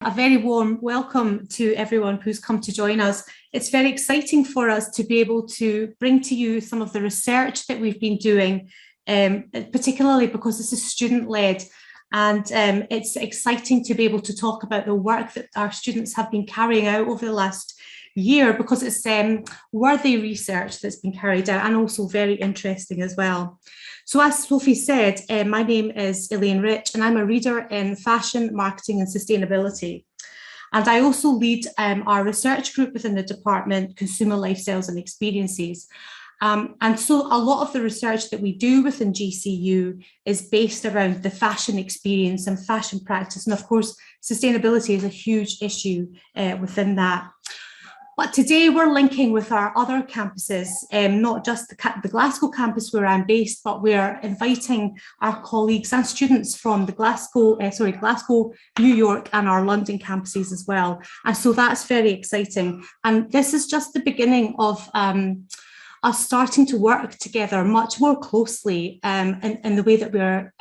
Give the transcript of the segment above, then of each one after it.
A very warm welcome to everyone who's come to join us. It's very exciting for us to be able to bring to you some of the research that we've been doing, particularly because this is student-led. And it's exciting to be able to talk about the work that our students have been carrying out over the last year, because it's worthy research that's been carried out and also very interesting as well. So as Sophie said, my name is Elaine Rich and I'm a reader in fashion, marketing and sustainability. And I also lead our research group within the department, Consumer Lifestyles and Experiences. And so a lot of the research that we do within GCU is based around the fashion experience and fashion practice. And of course, sustainability is a huge issue within that. But today we're linking with our other campuses, not just the Glasgow campus where I'm based, but we're inviting our colleagues and students from the Glasgow, New York and our London campuses as well. And so that's very exciting. And this is just the beginning of us starting to work together much more closely in the way that we're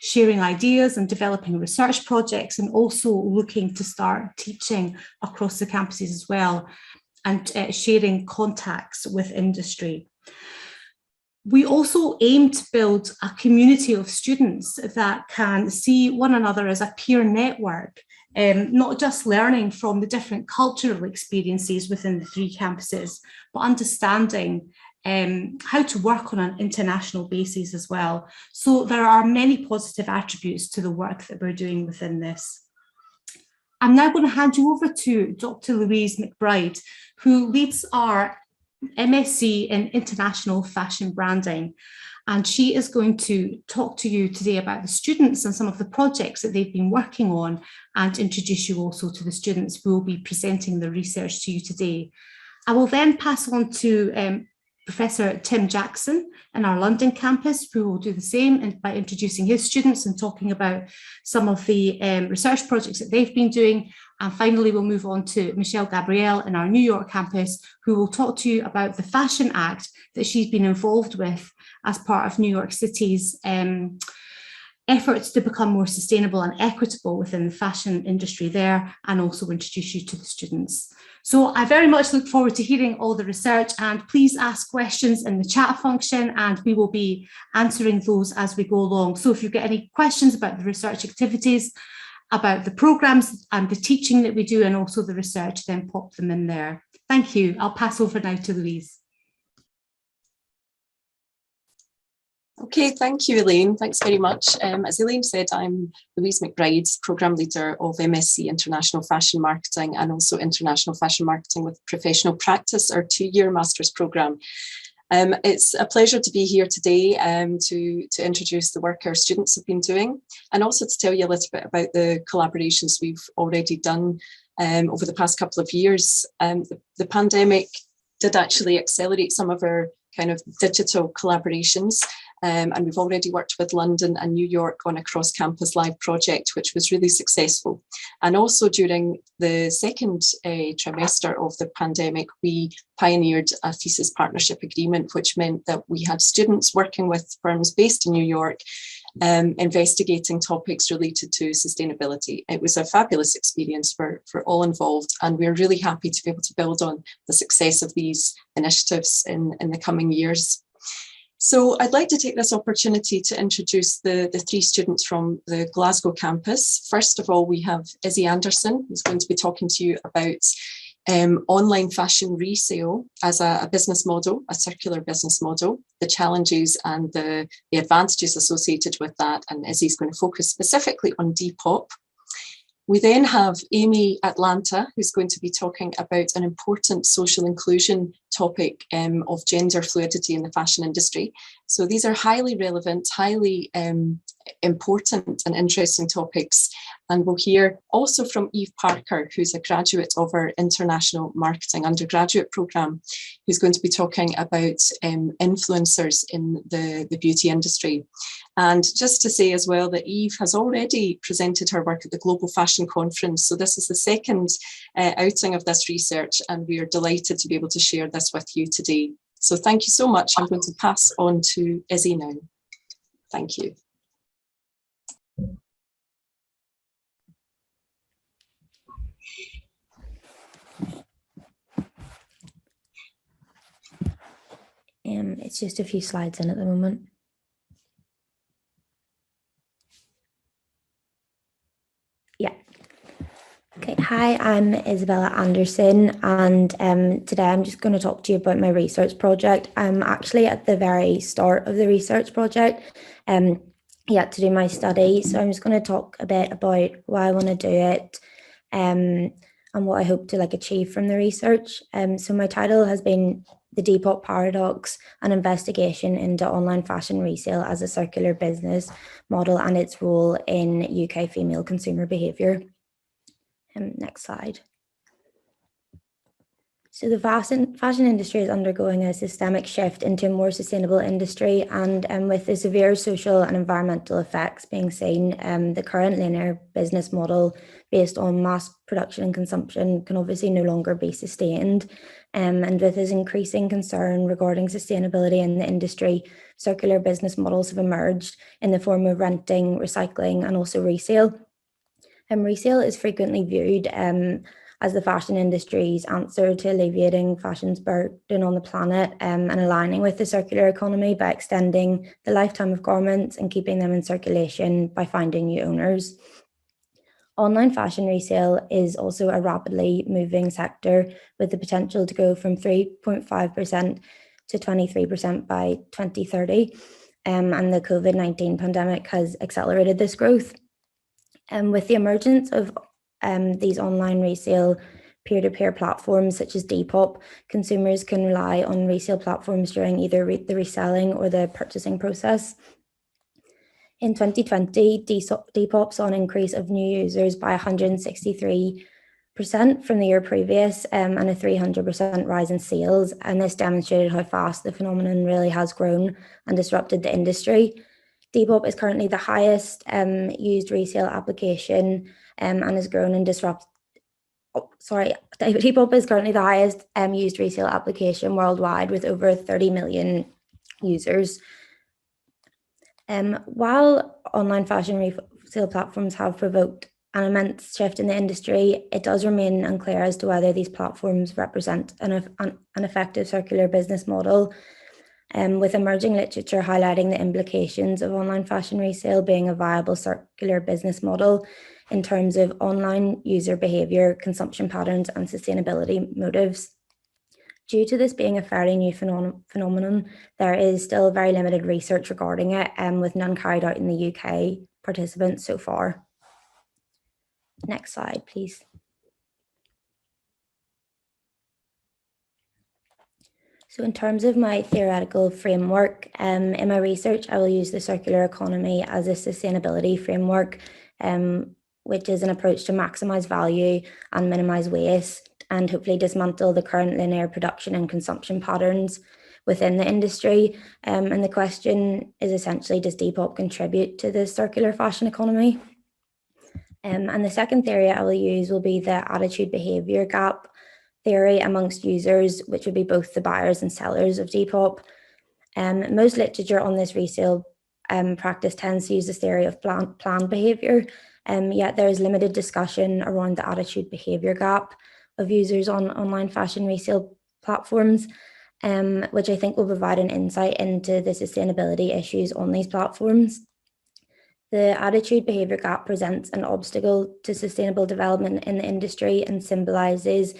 sharing ideas and developing research projects, and also looking to start teaching across the campuses as well, and sharing contacts with industry. We also aim to build a community of students that can see one another as a peer network, not just learning from the different cultural experiences within the three campuses, but understanding how to work on an international basis as well. So there are many positive attributes to the work that we're doing within this. I'm now going to hand you over to Dr. Louise Mcbride, who leads our MSc in International Fashion Branding. And she is going to talk to you today about the students and some of the projects that they've been working on, and introduce you also to the students who will be presenting the research to you today. I will then pass on to Professor Tim Jackson in our London campus, who will do the same by introducing his students and talking about some of the research projects that they've been doing. And finally, we'll move on to Michelle Gabrielle in our New York campus, who will talk to you about the Fashion Act that she's been involved with as part of New York City's efforts to become more sustainable and equitable within the fashion industry there, and also introduce you to the students. So I very much look forward to hearing all the research, and please ask questions in the chat function and we will be answering those as we go along. So if you get any questions about the research activities, about the programs and the teaching that we do, and also the research, then pop them in there. Thank you. I'll pass over now to Louise. Okay, thank you, Elaine. Thanks very much. As Elaine said, I'm Louise Mcbride, Programme Leader of MSc International Fashion Marketing and also International Fashion Marketing with Professional Practice, our 2-year Master's programme. It's a pleasure to be here today to introduce the work our students have been doing, and also to tell you a little bit about the collaborations we've already done over the past couple of years. The pandemic did actually accelerate some of our kind of digital collaborations. And we've already worked with London and New York on a cross-campus live project, which was really successful. And also during the second trimester of the pandemic, we pioneered a thesis partnership agreement, which meant that we had students working with firms based in New York, investigating topics related to sustainability. It was a fabulous experience for all involved, and we're really happy to be able to build on the success of these initiatives in the coming years. So I'd like to take this opportunity to introduce the 3 students from the Glasgow campus. First of all, we have Isabella Anderson, who's going to be talking to you about online fashion resale as a business model, a circular business model, the challenges and the advantages associated with that. And Izzy's going to focus specifically on Depop. We then have Amy Atlanta, who's going to be talking about an important social inclusion topic of gender fluidity in the fashion industry. So these are highly relevant, highly important and interesting topics. And we'll hear also from Eve Parker, who's a graduate of our International Marketing undergraduate programme, who's going to be talking about influencers in the beauty industry. And just to say as well that Eve has already presented her work at the Global Fashion Conference. So this is the second outing of this research, and we are delighted to be able to share this with you today. So thank you so much. I'm going to pass on to Izzy now. Thank you. It's just a few slides in at the moment. Yeah. Okay, hi, I'm Isabella Anderson, and today I'm just going to talk to you about my research project. I'm actually at the very start of the research project, yet to do my study, so I'm just going to talk a bit about why I want to do it, and what I hope to achieve from the research. So my title has been The Depop Paradox, an investigation into online fashion resale as a circular business model and its role in UK female consumer behaviour. Next slide. So the fashion industry is undergoing a systemic shift into a more sustainable industry, and with the severe social and environmental effects being seen, the current linear business model based on mass production and consumption can obviously no longer be sustained. And with this increasing concern regarding sustainability in the industry, circular business models have emerged in the form of renting, recycling, and also resale. Resale is frequently viewed as the fashion industry's answer to alleviating fashion's burden on the planet, and aligning with the circular economy by extending the lifetime of garments and keeping them in circulation by finding new owners. Online fashion resale is also a rapidly moving sector with the potential to go from 3.5% to 23% by 2030, and the COVID-19 pandemic has accelerated this growth. With the emergence of these online resale peer-to-peer platforms such as Depop, consumers can rely on resale platforms during either the reselling or the purchasing process. In 2020, Depop saw an increase of new users by 163% from the year previous, and a 300% rise in sales, and this demonstrated how fast the phenomenon really has grown and disrupted the industry. Depop is currently the highest used resale application, and has grown and disrupted. Depop is currently the highest used resale application worldwide with over 30 million users. While online fashion resale platforms have provoked an immense shift in the industry, it does remain unclear as to whether these platforms represent an effective circular business model. With emerging literature highlighting the implications of online fashion resale being a viable circular business model in terms of online user behaviour, consumption patterns, and sustainability motives. Due to this being a fairly new phenomenon, there is still very limited research regarding it, with none carried out in the UK participants so far. Next slide, please. So in terms of my theoretical framework, in my research, I will use the circular economy as a sustainability framework, which is an approach to maximise value and minimise waste, and hopefully dismantle the current linear production and consumption patterns within the industry. And the question is essentially, does Depop contribute to the circular fashion economy? And the second theory I will use will be the attitude behaviour gap theory amongst users, which would be both the buyers and sellers of Depop. Most literature on this resale practice tends to use this theory of planned behaviour, yet there is limited discussion around the attitude behaviour gap of users on online fashion resale platforms, which I think will provide an insight into the sustainability issues on these platforms. The attitude behaviour gap presents an obstacle to sustainable development in the industry and symbolises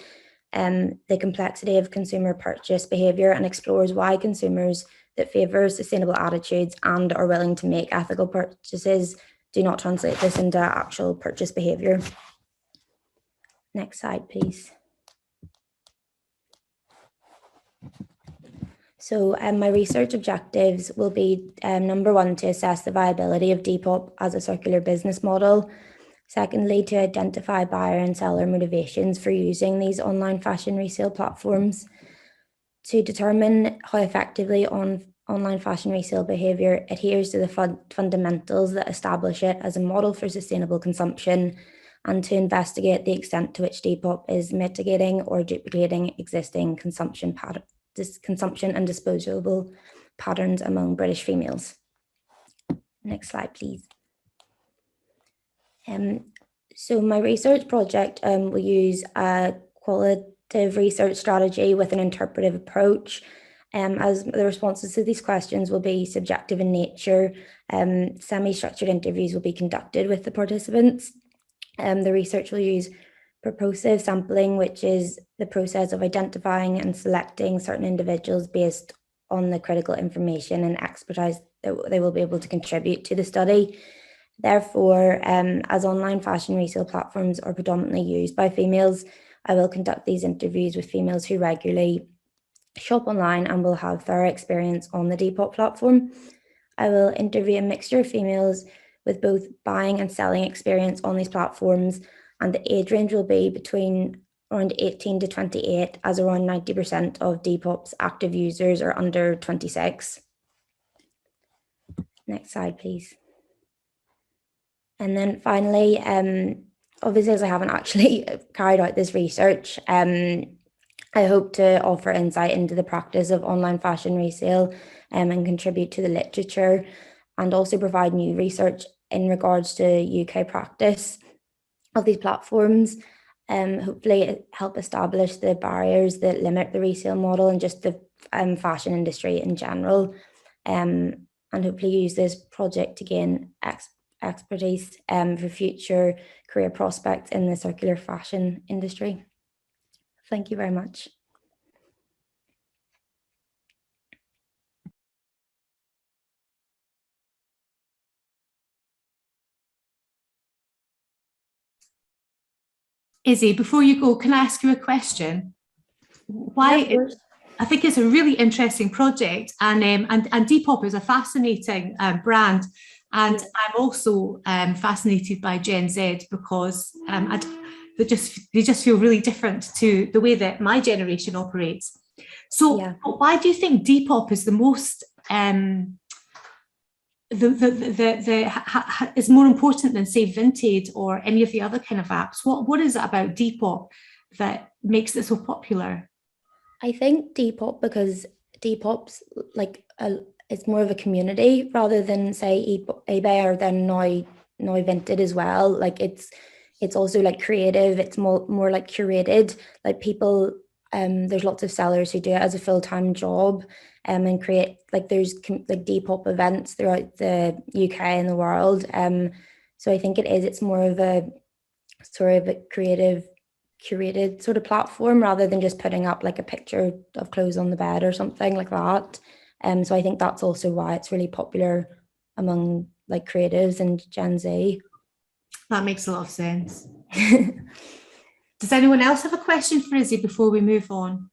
the complexity of consumer purchase behaviour and explores why consumers that favour sustainable attitudes and are willing to make ethical purchases do not translate this into actual purchase behaviour. Next slide, please. So my research objectives will be number one, to assess the viability of Depop as a circular business model. Secondly, to identify buyer and seller motivations for using these online fashion resale platforms. To determine how effectively online fashion resale behaviour adheres to the fundamentals that establish it as a model for sustainable consumption, and to investigate the extent to which Depop is mitigating or duplicating existing consumption and disposable patterns among British females. Next slide, please. So my research project will use a qualitative research strategy with an interpretive approach. As the responses to these questions will be subjective in nature, semi-structured interviews will be conducted with the participants. The research will use purposive sampling, which is the process of identifying and selecting certain individuals based on the critical information and expertise that they will be able to contribute to the study. Therefore, as online fashion resale platforms are predominantly used by females, I will conduct these interviews with females who regularly shop online and will have thorough experience on the Depop platform. I will interview a mixture of females with both buying and selling experience on these platforms, and the age range will be between around 18 to 28, as around 90% of Depop's active users are under 26. Next slide, please. And then finally, obviously, as I haven't actually carried out this research, I hope to offer insight into the practice of online fashion resale and contribute to the literature, and also provide new research in regards to UK practice of these platforms. Hopefully help establish the barriers that limit the resale model and just the fashion industry in general, and hopefully use this project to gain expertise for future career prospects in the circular fashion industry. Thank you very much. Izzy, before you go, can I ask you a question? Why? I think it's a really interesting project, and Depop is a fascinating brand, and I'm also fascinated by Gen Z because they just feel really different to the way that my generation operates. So, why do you think Depop is the most is more important than, say, Vinted or any of the other kind of apps? What is it about Depop that makes it so popular? I think Depop, because Depop's like it's more of a community rather than, say, eBay or then now Vinted as well. Like it's also like creative. It's more like curated. Like people, there's lots of sellers who do it as a full-time job, and create, like there's like Depop events throughout the UK and the world. So I think it's more of a sort of a creative, curated sort of platform rather than just putting up like a picture of clothes on the bed or something like that. So I think that's also why it's really popular among like creatives and Gen Z. That makes a lot of sense. Does anyone else have a question for Izzy before we move on?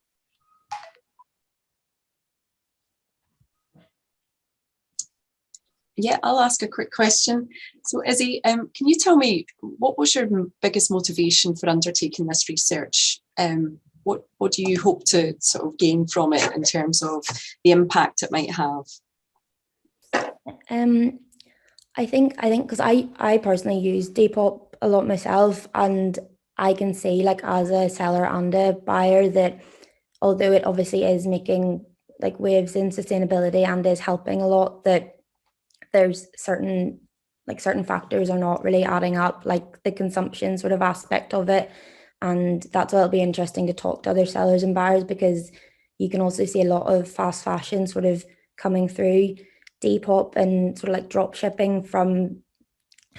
Yeah, I'll ask a quick question. So Izzy, can you tell me, what was your biggest motivation for undertaking this research? What do you hope to sort of gain from it in terms of the impact it might have? I think because I personally use Depop a lot myself, and I can see, like, as a seller and a buyer, that although it obviously is making like waves in sustainability and is helping a lot, that there's certain factors are not really adding up, like the consumption sort of aspect of it. And that's why it'll be interesting to talk to other sellers and buyers, because you can also see a lot of fast fashion sort of coming through Depop and sort of like drop shipping from,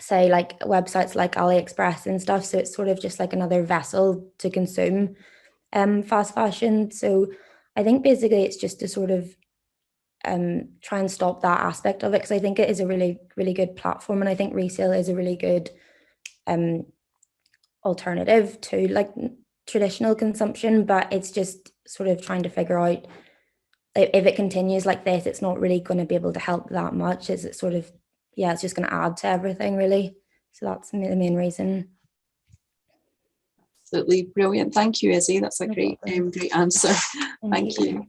say, like websites like AliExpress and stuff. So it's sort of just like another vessel to consume fast fashion. So I think basically it's just to sort of try and stop that aspect of it, because I think it is a really, really good platform, and I think resale is a really good alternative to like traditional consumption. But it's just sort of trying to figure out, if it continues like this, it's not really going to be able to help that much. Is it sort of, it's just going to add to everything, really. So that's the main reason. Absolutely brilliant. Thank you, Izzy. That's a great answer. Thank you.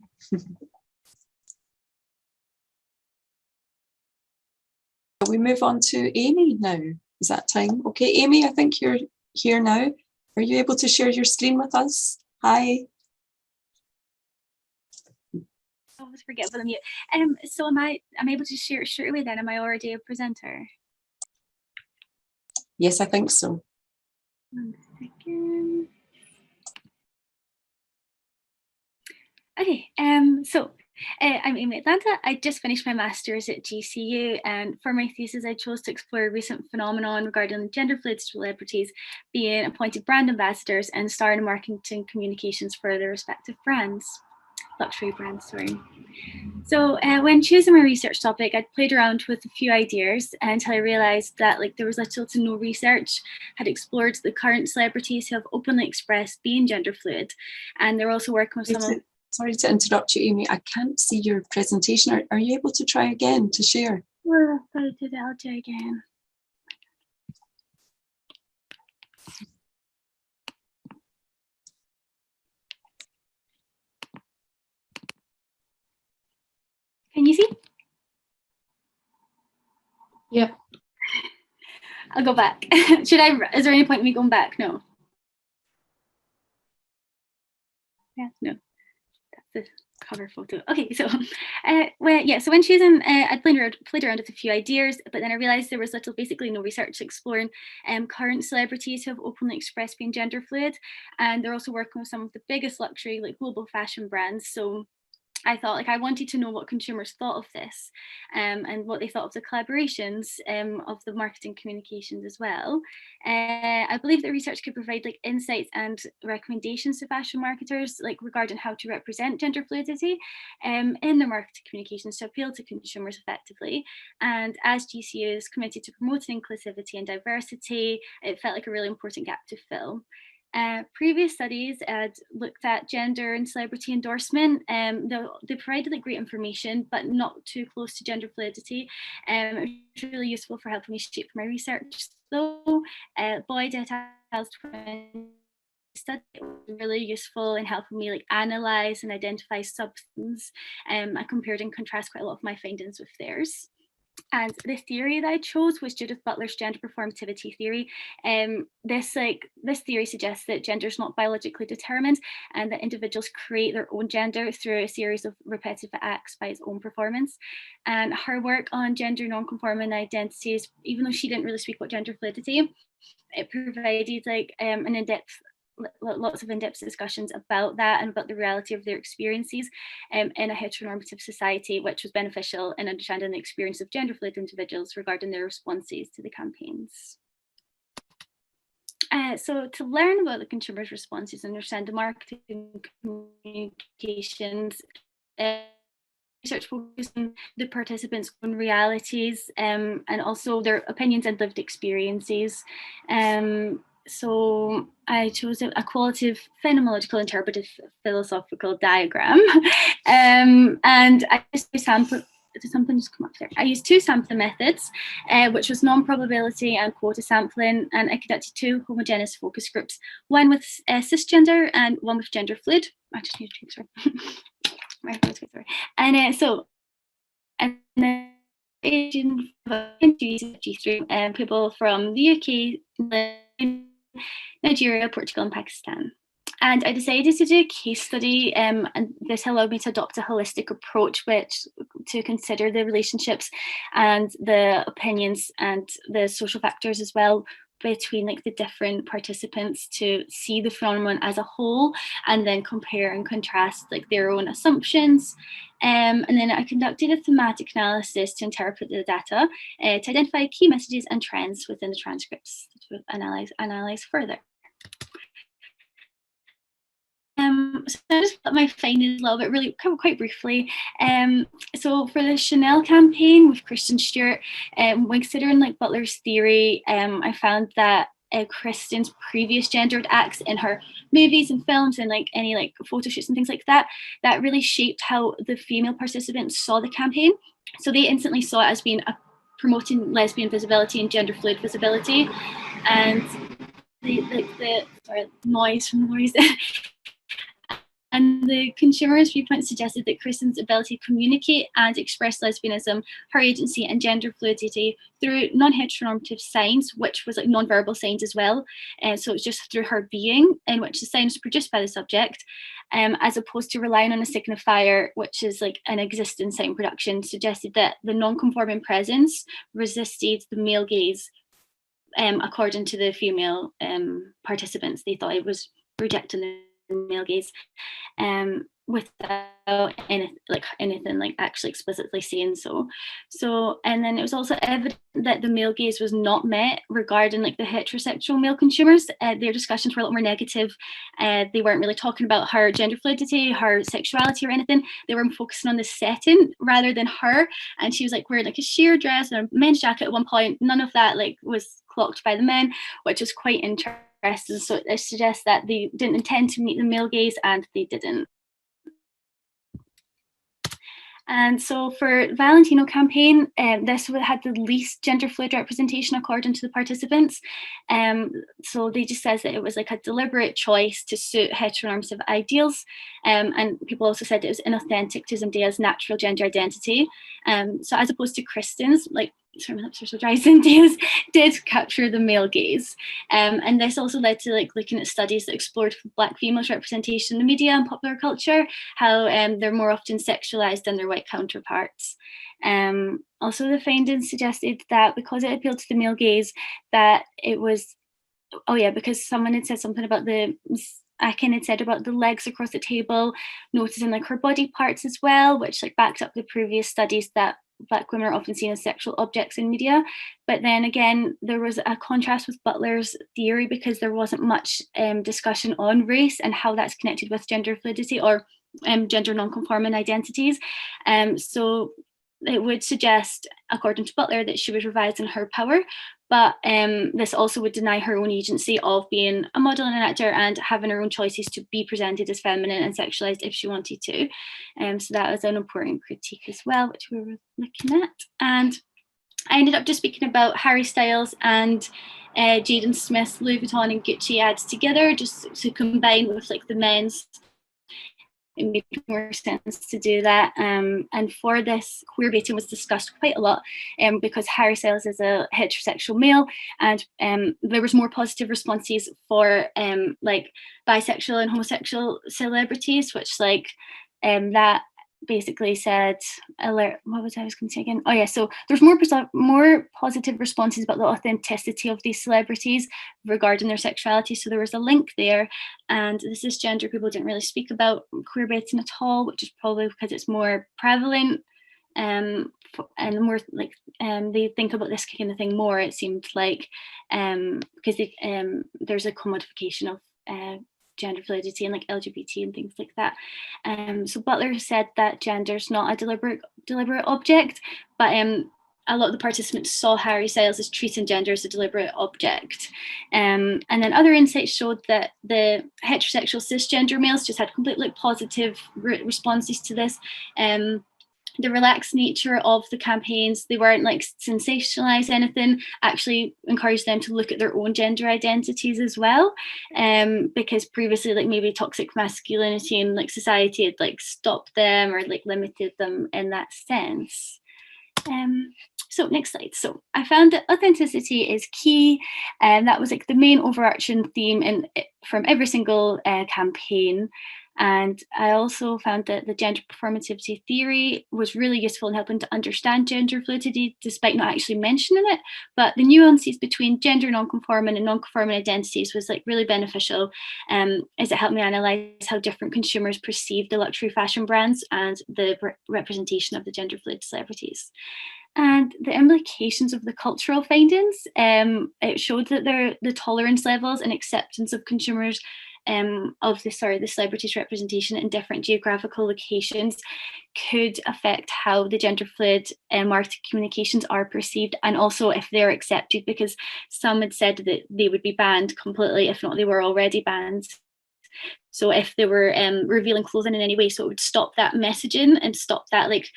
We move on to Amy now. Is that time? Okay, Amy, I think you're here now. Are you able to share your screen with us? Hi. I always forget about the mute. So I'm able to share it straight away then? Am I already a presenter? Yes, I think so. 1 second. Okay, so I'm in Atlanta. I just finished my master's at GCU, and for my thesis, I chose to explore a recent phenomenon regarding gender fluid celebrities being appointed brand ambassadors and starring in marketing communications for their respective brands, luxury brands, sorry. So when choosing my research topic, I'd played around with a few ideas until I realized that there was little to no research had explored the current celebrities who have openly expressed being gender fluid, and they're also working with some of. Sorry to interrupt you, Amy. I can't see your presentation. Are you able to try again to share? Well, I'll do again. Can you see? Yeah. I'll go back. Is there any point in me going back? No. Yeah, no. That's the cover photo. Okay, so so when choosing, I played around with a few ideas, but then I realized there was basically no research exploring current celebrities who have openly expressed being gender fluid, and they're also working with some of the biggest luxury global fashion brands. So I thought I wanted to know what consumers thought of this, and what they thought of the collaborations of the marketing communications as well. I believe that research could provide insights and recommendations to fashion marketers regarding how to represent gender fluidity in their marketing communications to appeal to consumers effectively. And as GCU is committed to promoting inclusivity and diversity, it felt like a really important gap to fill. Previous studies had looked at gender and celebrity endorsement. They provided great information, but not too close to gender fluidity. It was really useful for helping me shape my research. So, Boyd et al.'s study was really useful in helping me analyze and identify substance. I compared and contrast quite a lot of my findings with theirs. And the theory that I chose was Judith Butler's gender performativity theory. This theory suggests that gender is not biologically determined, and that individuals create their own gender through a series of repetitive acts by its own performance. And her work on gender non-conforming identities, even though she didn't really speak about gender fluidity, it provided an in-depth lots of in-depth discussions about that and about the reality of their experiences in a heteronormative society, which was beneficial in understanding the experience of gender fluid individuals regarding their responses to the campaigns. So to learn about the consumers' responses and understand the marketing communications, research focused on the participants' own realities and also their opinions and lived experiences. So I chose a qualitative phenomenological interpretive philosophical diagram, and I used I used two sampling methods, which was non-probability and quota sampling, and I conducted two homogeneous focus groups, one with cisgender and one with gender fluid. I just need to sorry. And then people from the UK, Nigeria, Portugal, and Pakistan. And I decided to do a case study, and this allowed me to adopt a holistic approach to consider the relationships and the opinions and the social factors as well between the different participants, to see the phenomenon as a whole and then compare and contrast their own assumptions. And then I conducted a thematic analysis to interpret the data to identify key messages and trends within the transcripts to analyze further. So I just put my findings a little bit, really quite briefly. So for the Chanel campaign with Kristen Stewart, when considering Butler's theory, I found that Kristen's previous gendered acts in her movies and films and any photo shoots and things like that, that really shaped how the female participants saw the campaign. So they instantly saw it as being promoting lesbian visibility and gender fluid visibility, and sorry, noise from the noise. And the consumer's viewpoint suggested that Kristen's ability to communicate and express lesbianism, her agency, and gender fluidity through non-heteronormative signs, which was non-verbal signs as well. So it's just through her being, in which the signs are produced by the subject, as opposed to relying on a signifier, which is an existing sign production, suggested that the non-conforming presence resisted the male gaze according to the female participants. They thought it was rejecting the male gaze without anything like actually explicitly saying so. And then it was also evident that the male gaze was not met regarding like the heterosexual male consumers. Their discussions were a lot more negative. They weren't really talking about her gender fluidity, her sexuality or anything. They were focusing on the setting rather than her. And she was like wearing like a sheer dress and a men's jacket at one point. None of that like was clocked by the men, which was quite interesting. So it suggests that they didn't intend to meet the male gaze, and they didn't. And so for Valentino campaign, this had the least gender fluid representation according to the participants. So they just says that it was like a deliberate choice to suit heteronormative ideals. And people also said it was inauthentic to Zendaya's natural gender identity. So as opposed to Kristen's, like, sorry, my lips are so dry, Zendaya's did capture the male gaze. And this also led to like looking at studies that explored Black females' representation in the media and popular culture, how they're more often sexualized than their white counterparts. Also, the findings suggested that because it appealed to the male gaze, that it was, because someone had said something about Akin had said about the legs across the table, noticing like her body parts as well, which like backed up the previous studies that Black women are often seen as sexual objects in media. But then again, there was a contrast with Butler's theory because there wasn't much discussion on race and how that's connected with gender fluidity or gender non-conforming identities. So it would suggest, according to Butler, that she was revising her power, but this also would deny her own agency of being a model and an actor and having her own choices to be presented as feminine and sexualized if she wanted to. So that was an important critique as well, which we were looking at. And I ended up just speaking about Harry Styles and Jaden Smith's Louis Vuitton and Gucci ads together, just to combine with like the men's. It made more sense to do that. And for this, queer baiting was discussed quite a lot because Harry Styles is a heterosexual male, and there was more positive responses for like bisexual and homosexual celebrities, which like that basically said, what was I going to say again? Oh yeah, so there's more positive responses about the authenticity of these celebrities regarding their sexuality. So there was a link there, and the cisgender people didn't really speak about queer baiting at all, which is probably because it's more prevalent and more like they think about this kind of thing more, it seemed like, because there's a commodification of gender fluidity and like LGBT and things like that. So Butler said that gender is not a deliberate object, but a lot of the participants saw Harry Styles as treating gender as a deliberate object. And then other insights showed that the heterosexual cisgender males just had completely positive responses to this. The relaxed nature of the campaigns, they weren't like sensationalize anything, actually encouraged them to look at their own gender identities as well, because previously like maybe toxic masculinity and like society had like stopped them or like limited them in that sense. So next slide. So I found that authenticity is key, and that was like the main overarching theme from every single campaign. And I also found that the gender performativity theory was really useful in helping to understand gender fluidity, despite not actually mentioning it. But the nuances between gender non-conforming and non-conforming identities was like really beneficial, as it helped me analyze how different consumers perceive the luxury fashion brands and the representation of the gender fluid celebrities. And the implications of the cultural findings, it showed that the tolerance levels and acceptance of consumers of the celebrities' representation in different geographical locations could affect how the gender fluid marketing communications are perceived, and also if they're accepted, because some had said that they would be banned completely, if not they were already banned. So if they were revealing clothing in any way, so it would stop that messaging and stop that like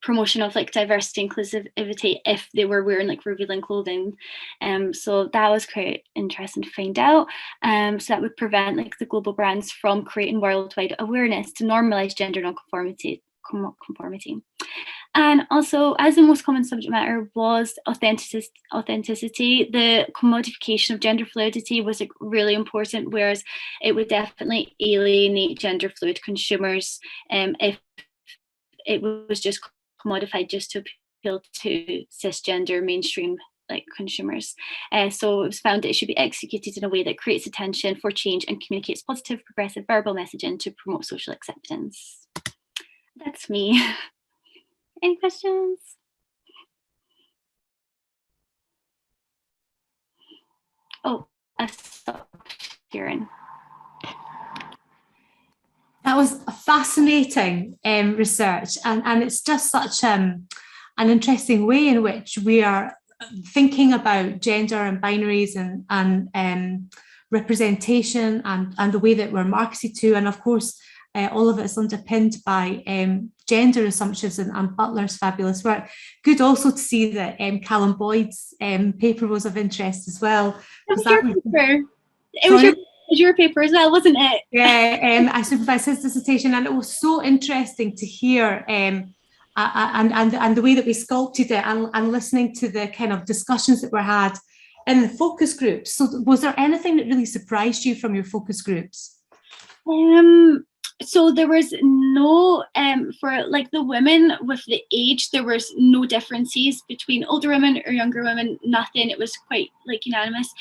promotion of like diversity inclusivity if they were wearing like revealing clothing. So that was quite interesting to find out. So that would prevent like the global brands from creating worldwide awareness to normalize gender non-conformity. And also, as the most common subject matter was authenticity, the commodification of gender fluidity was like really important, whereas it would definitely alienate gender fluid consumers if it was just commodified just to appeal to cisgender mainstream like consumers. So it was found that it should be executed in a way that creates attention for change and communicates positive, progressive verbal messaging to promote social acceptance. That's me. Any questions? Oh, I stopped sharing. That was a fascinating research, and it's just such an interesting way in which we are thinking about gender and binaries and representation and the way that we're marketed to. And of course, all of it is underpinned by gender assumptions and Butler's fabulous work. Good also to see that Callum Boyd's paper was of interest as well. It was your paper as well, wasn't it? Yeah, I supervised his dissertation, and it was so interesting to hear and the way that we sculpted it, and listening to the kind of discussions that were had in the focus groups. So was there anything that really surprised you from your focus groups? So there was no, for like the women with the age, there was no differences between older women or younger women, nothing. It was quite like unanimous.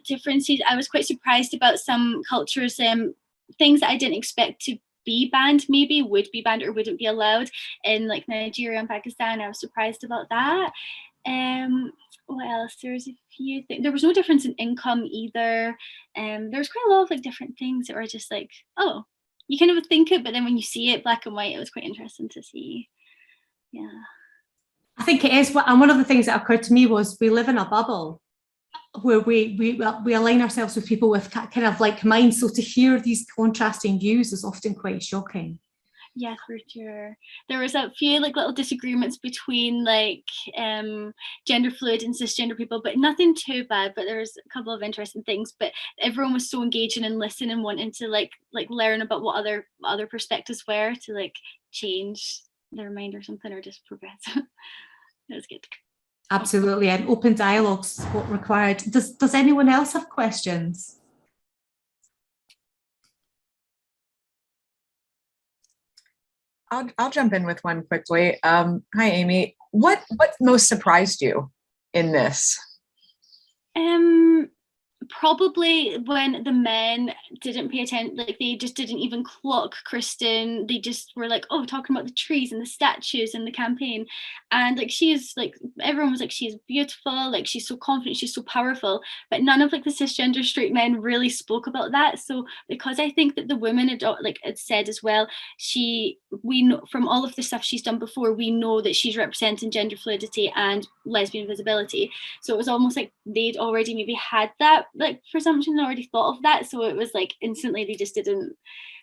Differences, I was quite surprised about some cultures, things that I didn't expect to be banned, maybe would be banned or wouldn't be allowed in like Nigeria and Pakistan. I was surprised about that. What else? There's a few things. There was no difference in income either. There's quite a lot of like different things that were just like, oh, you kind of think it, but then when you see it black and white, it was quite interesting to see. Yeah. I think it is. And one of the things that occurred to me was we live in a bubble where we align ourselves with people with kind of like minds. So to hear these contrasting views is often quite shocking. Yeah, for sure. There was a few like little disagreements between like gender fluid and cisgender people, but nothing too bad. But there was a couple of interesting things. But everyone was so engaging and listening and wanting to like learn about what other perspectives were to like change their mind or something, or just progress. It was good. Absolutely, and open dialogues is what required. Does anyone else have questions? I'll jump in with one quickly. Hi, Amy. What most surprised you in this? Probably when the men didn't pay attention, like they just didn't even clock Kristen. They just were like, oh, talking about the trees and the statues and the campaign. And like, she's like, everyone was like, she's beautiful, like she's so confident, she's so powerful. But none of like the cisgender straight men really spoke about that. So because I think that the women had said as well, we know from all of the stuff she's done before, we know that she's representing gender fluidity and lesbian visibility. So it was almost like they'd already maybe had that like presumption, already thought of that. So it was like instantly they just didn't,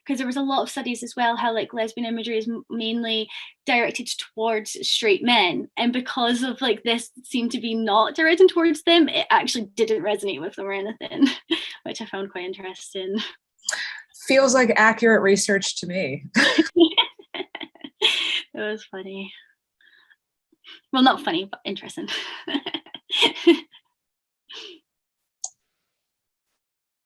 because there was a lot of studies as well how like lesbian imagery is mainly directed towards straight men, and because of like this seemed to be not directed towards them, it actually didn't resonate with them or anything, which I found quite interesting. Feels like accurate research to me. It was funny. Well, not funny, but interesting.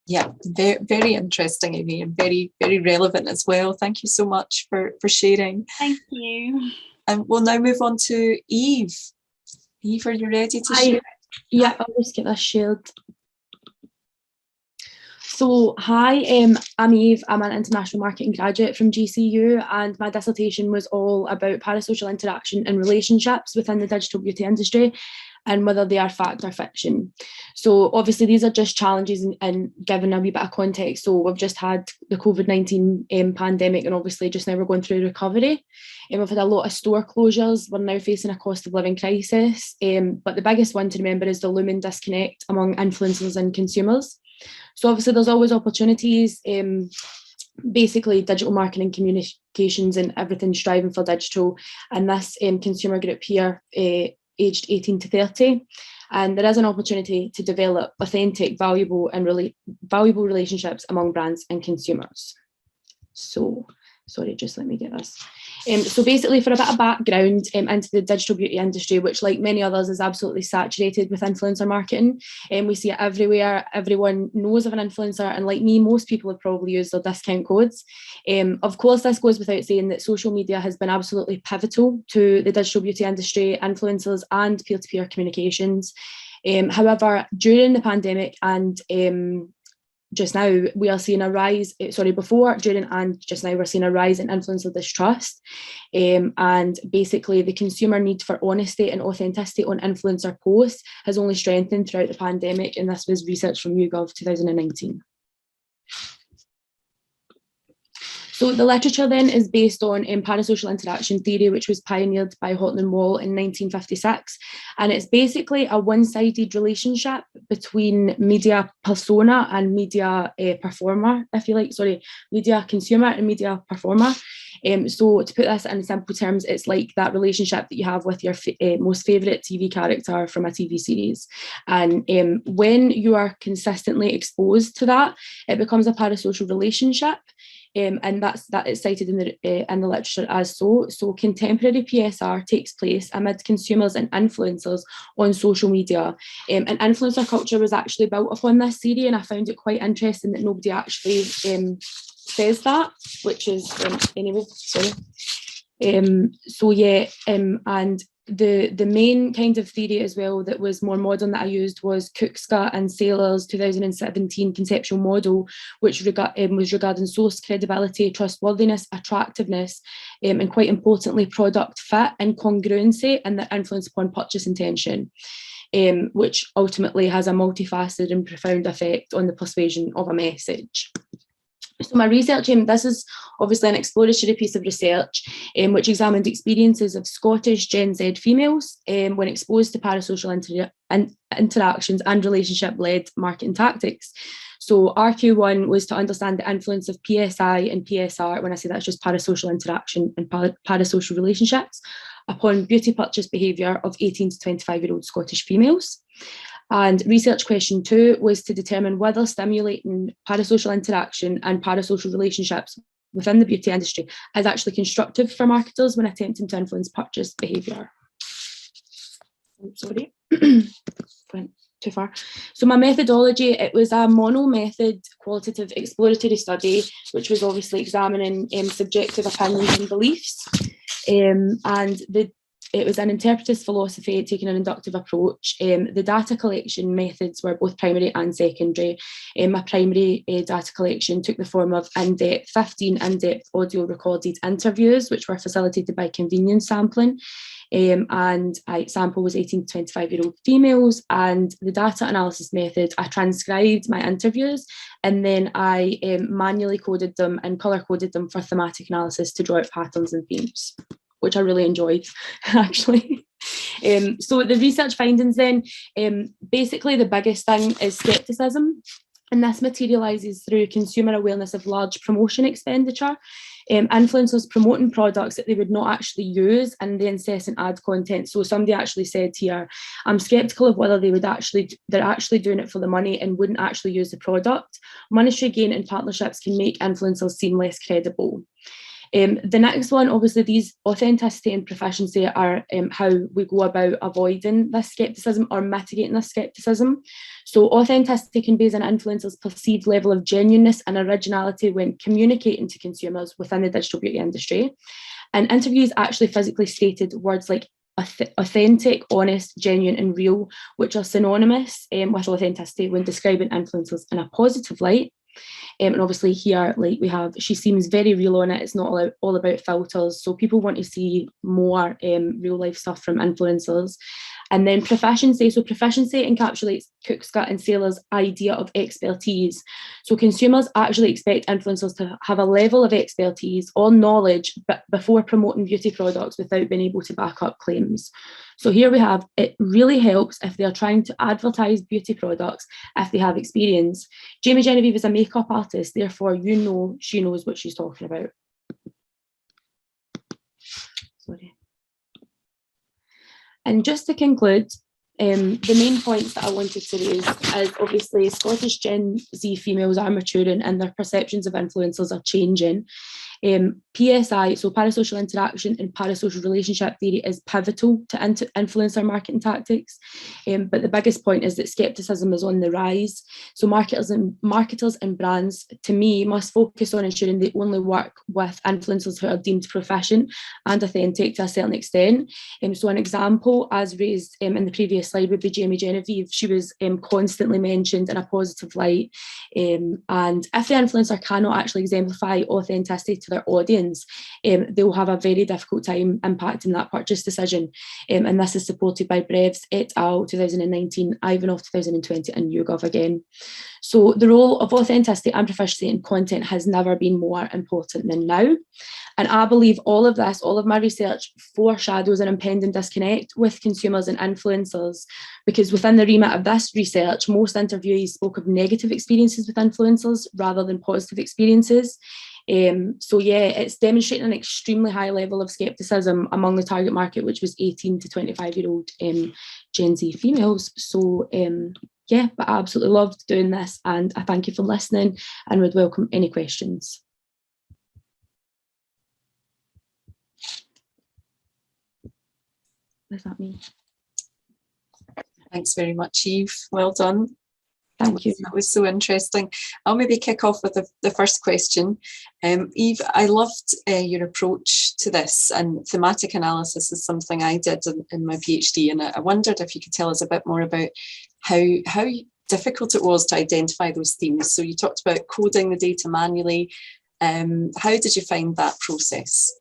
Yeah, very, very interesting, Amy, and very, very relevant as well. Thank you so much for sharing. Thank you. And we'll now move on to Eve. Eve, are you ready to share? Yeah, I'll just get this shared. So, hi, I'm Eve. I'm an international marketing graduate from GCU, and my dissertation was all about parasocial interaction and relationships within the digital beauty industry, and whether they are fact or fiction. So obviously these are just challenges and given a wee bit of context. So we've just had the COVID-19 pandemic, and obviously just now we're going through recovery. And we've had a lot of store closures. We're now facing a cost of living crisis. But the biggest one to remember is the looming disconnect among influencers and consumers. So obviously there's always opportunities. Basically digital marketing, communications and everything striving for digital. And this consumer group here, aged 18 to 30, and there is an opportunity to develop authentic, valuable relationships among brands and consumers. So sorry, just let me get this. So basically, for a bit of background into the digital beauty industry, which like many others is absolutely saturated with influencer marketing, we see it everywhere. Everyone knows of an influencer, and like me, most people have probably used their discount codes. Of course, this goes without saying that social media has been absolutely pivotal to the digital beauty industry, influencers and peer-to-peer communications. However, during the pandemic and just now, we are seeing a rise, before, during and just now, we're seeing a rise in influencer distrust. And basically the consumer need for honesty and authenticity on influencer posts has only strengthened throughout the pandemic, and this was research from YouGov 2019. So the literature then is based on parasocial interaction theory, which was pioneered by Houghton and Wall in 1956. And it's basically a one-sided relationship between media persona and media performer, if you like, media consumer and media performer. So to put this in simple terms, it's like that relationship that you have with your most favourite TV character from a TV series. And when you are consistently exposed to that, it becomes a parasocial relationship. And that is cited in the literature as so. So contemporary PSR takes place amid consumers and influencers on social media. And influencer culture was actually built upon this theory, and I found it quite interesting that nobody actually says that, which is, anyway, sorry. So yeah, and the main kind of theory as well that was more modern that I used was Cookska and Saylor's 2017 conceptual model, which was regarding source credibility, trustworthiness, attractiveness, and quite importantly, product fit and congruency and their influence upon purchase intention, which ultimately has a multifaceted and profound effect on the persuasion of a message. So my research, this is obviously an exploratory piece of research which examined experiences of Scottish Gen Z females when exposed to parasocial interactions and relationship-led marketing tactics. So RQ1 was to understand the influence of PSI and PSR, when I say that's just parasocial interaction and parasocial relationships, upon beauty purchase behaviour of 18 to 25-year-old Scottish females. And research question 2 was to determine whether stimulating parasocial interaction and parasocial relationships within the beauty industry is actually constructive for marketers when attempting to influence purchase behaviour. Sorry, went too far. So my methodology, it was a mono-method qualitative exploratory study, which was obviously examining subjective opinions and beliefs. It was an interpretive philosophy taking an inductive approach. The data collection methods were both primary and secondary. My primary data collection took the form of 15 in-depth audio recorded interviews, which were facilitated by convenience sampling. And sample was 18 to 25-year-old females. And the data analysis method, I transcribed my interviews and then I manually coded them and colour-coded them for thematic analysis to draw out patterns and themes, which I really enjoyed, actually. So the research findings then, basically the biggest thing is scepticism, and this materialises through consumer awareness of large promotion expenditure, influencers promoting products that they would not actually use, and the incessant ad content. So somebody actually said here, I'm sceptical of whether they're actually doing it for the money and wouldn't actually use the product. Monetary gain and partnerships can make influencers seem less credible. The next one, obviously, these authenticity and proficiency are how we go about avoiding this scepticism or mitigating this scepticism. So authenticity conveys an influencer's perceived level of genuineness and originality when communicating to consumers within the digital beauty industry. And interviews actually physically stated words like authentic, honest, genuine and real, which are synonymous with authenticity when describing influencers in a positive light. And obviously here, like we have, she seems very real on it. It's not all about filters. So people want to see more real life stuff from influencers. And then proficiency. So proficiency encapsulates Cookska and Saylor's idea of expertise. So consumers actually expect influencers to have a level of expertise or knowledge before promoting beauty products without being able to back up claims. So here we have, it really helps if they are trying to advertise beauty products if they have experience. Jamie Genevieve is a makeup artist, therefore you know she knows what she's talking about. Sorry. And just to conclude, the main points that I wanted to raise is obviously Scottish Gen Z females are maturing and their perceptions of influencers are changing. PSI, so parasocial interaction and parasocial relationship theory, is pivotal to influencer marketing tactics. But the biggest point is that skepticism is on the rise. So marketers and brands, to me, must focus on ensuring they only work with influencers who are deemed proficient and authentic to a certain extent. So an example, as raised in the previous slide, would be Jamie Genevieve. She was constantly mentioned in a positive light. And if the influencer cannot actually exemplify authenticity to their audience, they will have a very difficult time impacting that purchase decision. And this is supported by Brevs et al. 2019, Ivanov 2020, and YouGov again. So the role of authenticity and proficiency in content has never been more important than now. And I believe all of this, all of my research, foreshadows an impending disconnect with consumers and influencers, because within the remit of this research, most interviewees spoke of negative experiences with influencers rather than positive experiences. So yeah, it's demonstrating an extremely high level of skepticism among the target market, which was 18 to 25-year-old Gen Z females. So yeah, but I absolutely loved doing this, and I thank you for listening and would welcome any questions. Is that me? Thanks very much, Eve. Well done. Thank you. That was so interesting. I'll maybe kick off with the first question. Eve, I loved your approach to this, and thematic analysis is something I did in my PhD, and I wondered if you could tell us a bit more about how difficult it was to identify those themes. So you talked about coding the data manually. How did you find that process?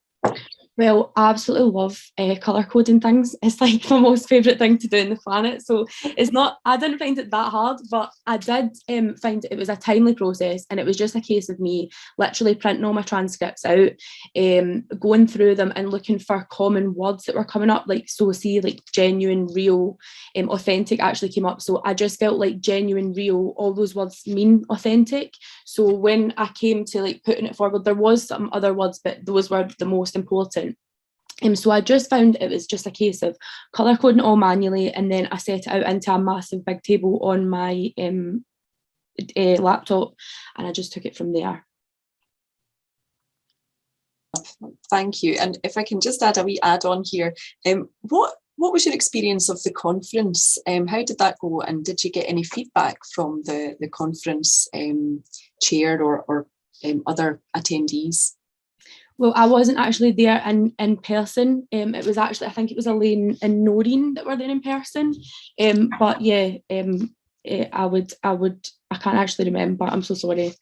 Well, I absolutely love colour coding things. It's like my most favourite thing to do on the planet. So it's not, I didn't find it that hard, but I did find it was a timely process, and it was just a case of me literally printing all my transcripts out, going through them and looking for common words that were coming up. Like, so see, like genuine, real, authentic actually came up. So I just felt like genuine, real, all those words mean authentic. So when I came to like putting it forward, there was some other words, but those were the most important. So I just found it was just a case of colour coding all manually, and then I set it out into a massive big table on my laptop, and I just took it from there. Thank you. And if I can just add a wee add-on here, what was your experience of the conference? How did that go? And did you get any feedback from the conference chair or other attendees? Well, I wasn't actually there in person. It was actually, I think it was Elaine and Noreen that were there in person. But yeah, I can't actually remember. I'm so sorry.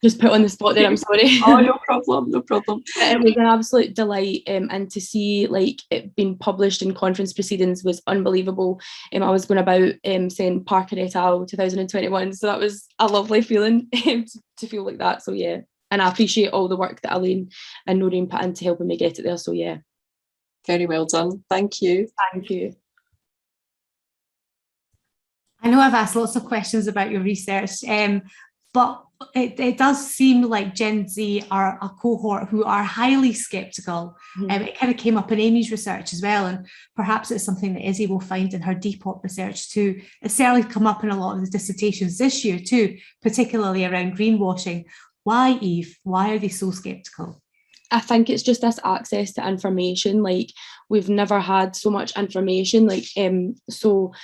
Just put on the spot there, I'm sorry. Oh, no problem, no problem. It was an absolute delight, and to see like it being published in conference proceedings was unbelievable. I was going about saying Parker et al. 2021, so that was a lovely feeling to feel like that. So yeah. And I appreciate all the work that Elaine and Noreen put into helping me get it there. So yeah. Very well done. Thank you. Thank you. I know I've asked lots of questions about your research, but it does seem like Gen Z are a cohort who are highly sceptical. It kind of came up in Amy's research as well, and perhaps it's something that Izzy will find in her Depop research too. It's certainly come up in a lot of the dissertations this year too, particularly around greenwashing. Why, Eve? Why are they so sceptical? I think it's just this access to information. Like, we've never had so much information. Like, so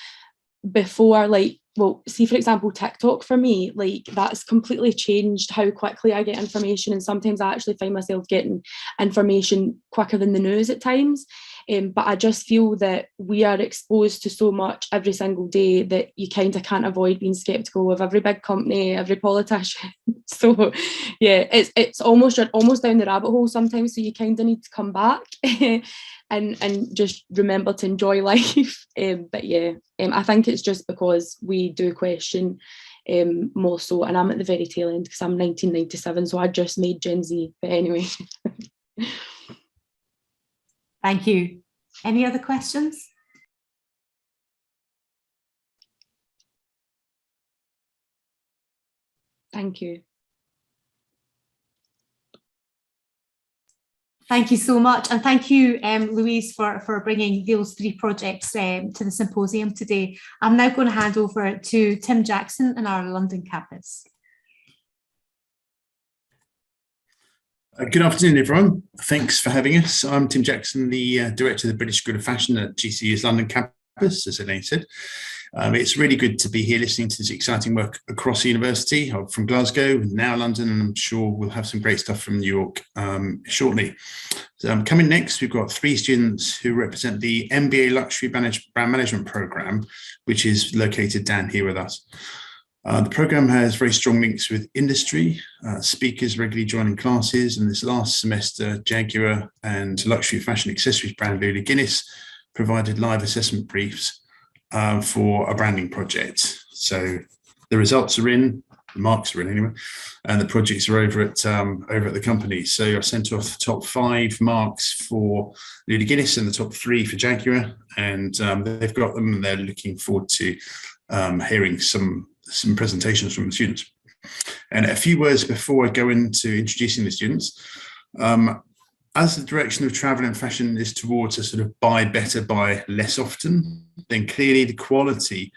before, like, well, see, for example, TikTok for me, like, that's completely changed how quickly I get information. And sometimes I actually find myself getting information quicker than the news at times. But I just feel that we are exposed to so much every single day that you kind of can't avoid being sceptical of every big company, every politician. So yeah, it's almost down the rabbit hole sometimes. So you kind of need to come back and just remember to enjoy life. But yeah, I think it's just because we do question more so, and I'm at the very tail end because I'm 1997, so I just made Gen Z. But anyway. Thank you. Any other questions? Thank you. Thank you so much. And thank you, Louise, for bringing those three projects to the symposium today. I'm now going to hand over to Tim Jackson in our London campus. Good afternoon, everyone. Thanks for having us. I'm Tim Jackson, the Director of the British School of Fashion at GCU's London campus, as Elaine said. It's really good to be here listening to this exciting work across the university. I'm from Glasgow, now London, and I'm sure we'll have some great stuff from New York shortly. So, coming next, we've got 3 students who represent the MBA Luxury Brand Management Programme, which is located down here with us. The programme has very strong links with industry, speakers regularly joining classes, and this last semester, Jaguar and luxury fashion accessories brand Lulu Guinness provided live assessment briefs for a branding project. So the results are in, the marks are in anyway, and the projects are over at the company. So I sent off the top 5 marks for Lulu Guinness and the top 3 for Jaguar, and they've got them, and they're looking forward to hearing some presentations from the students. And a few words before I go into introducing the students. As the direction of travel and fashion is towards a sort of buy better, buy less often, then clearly the quality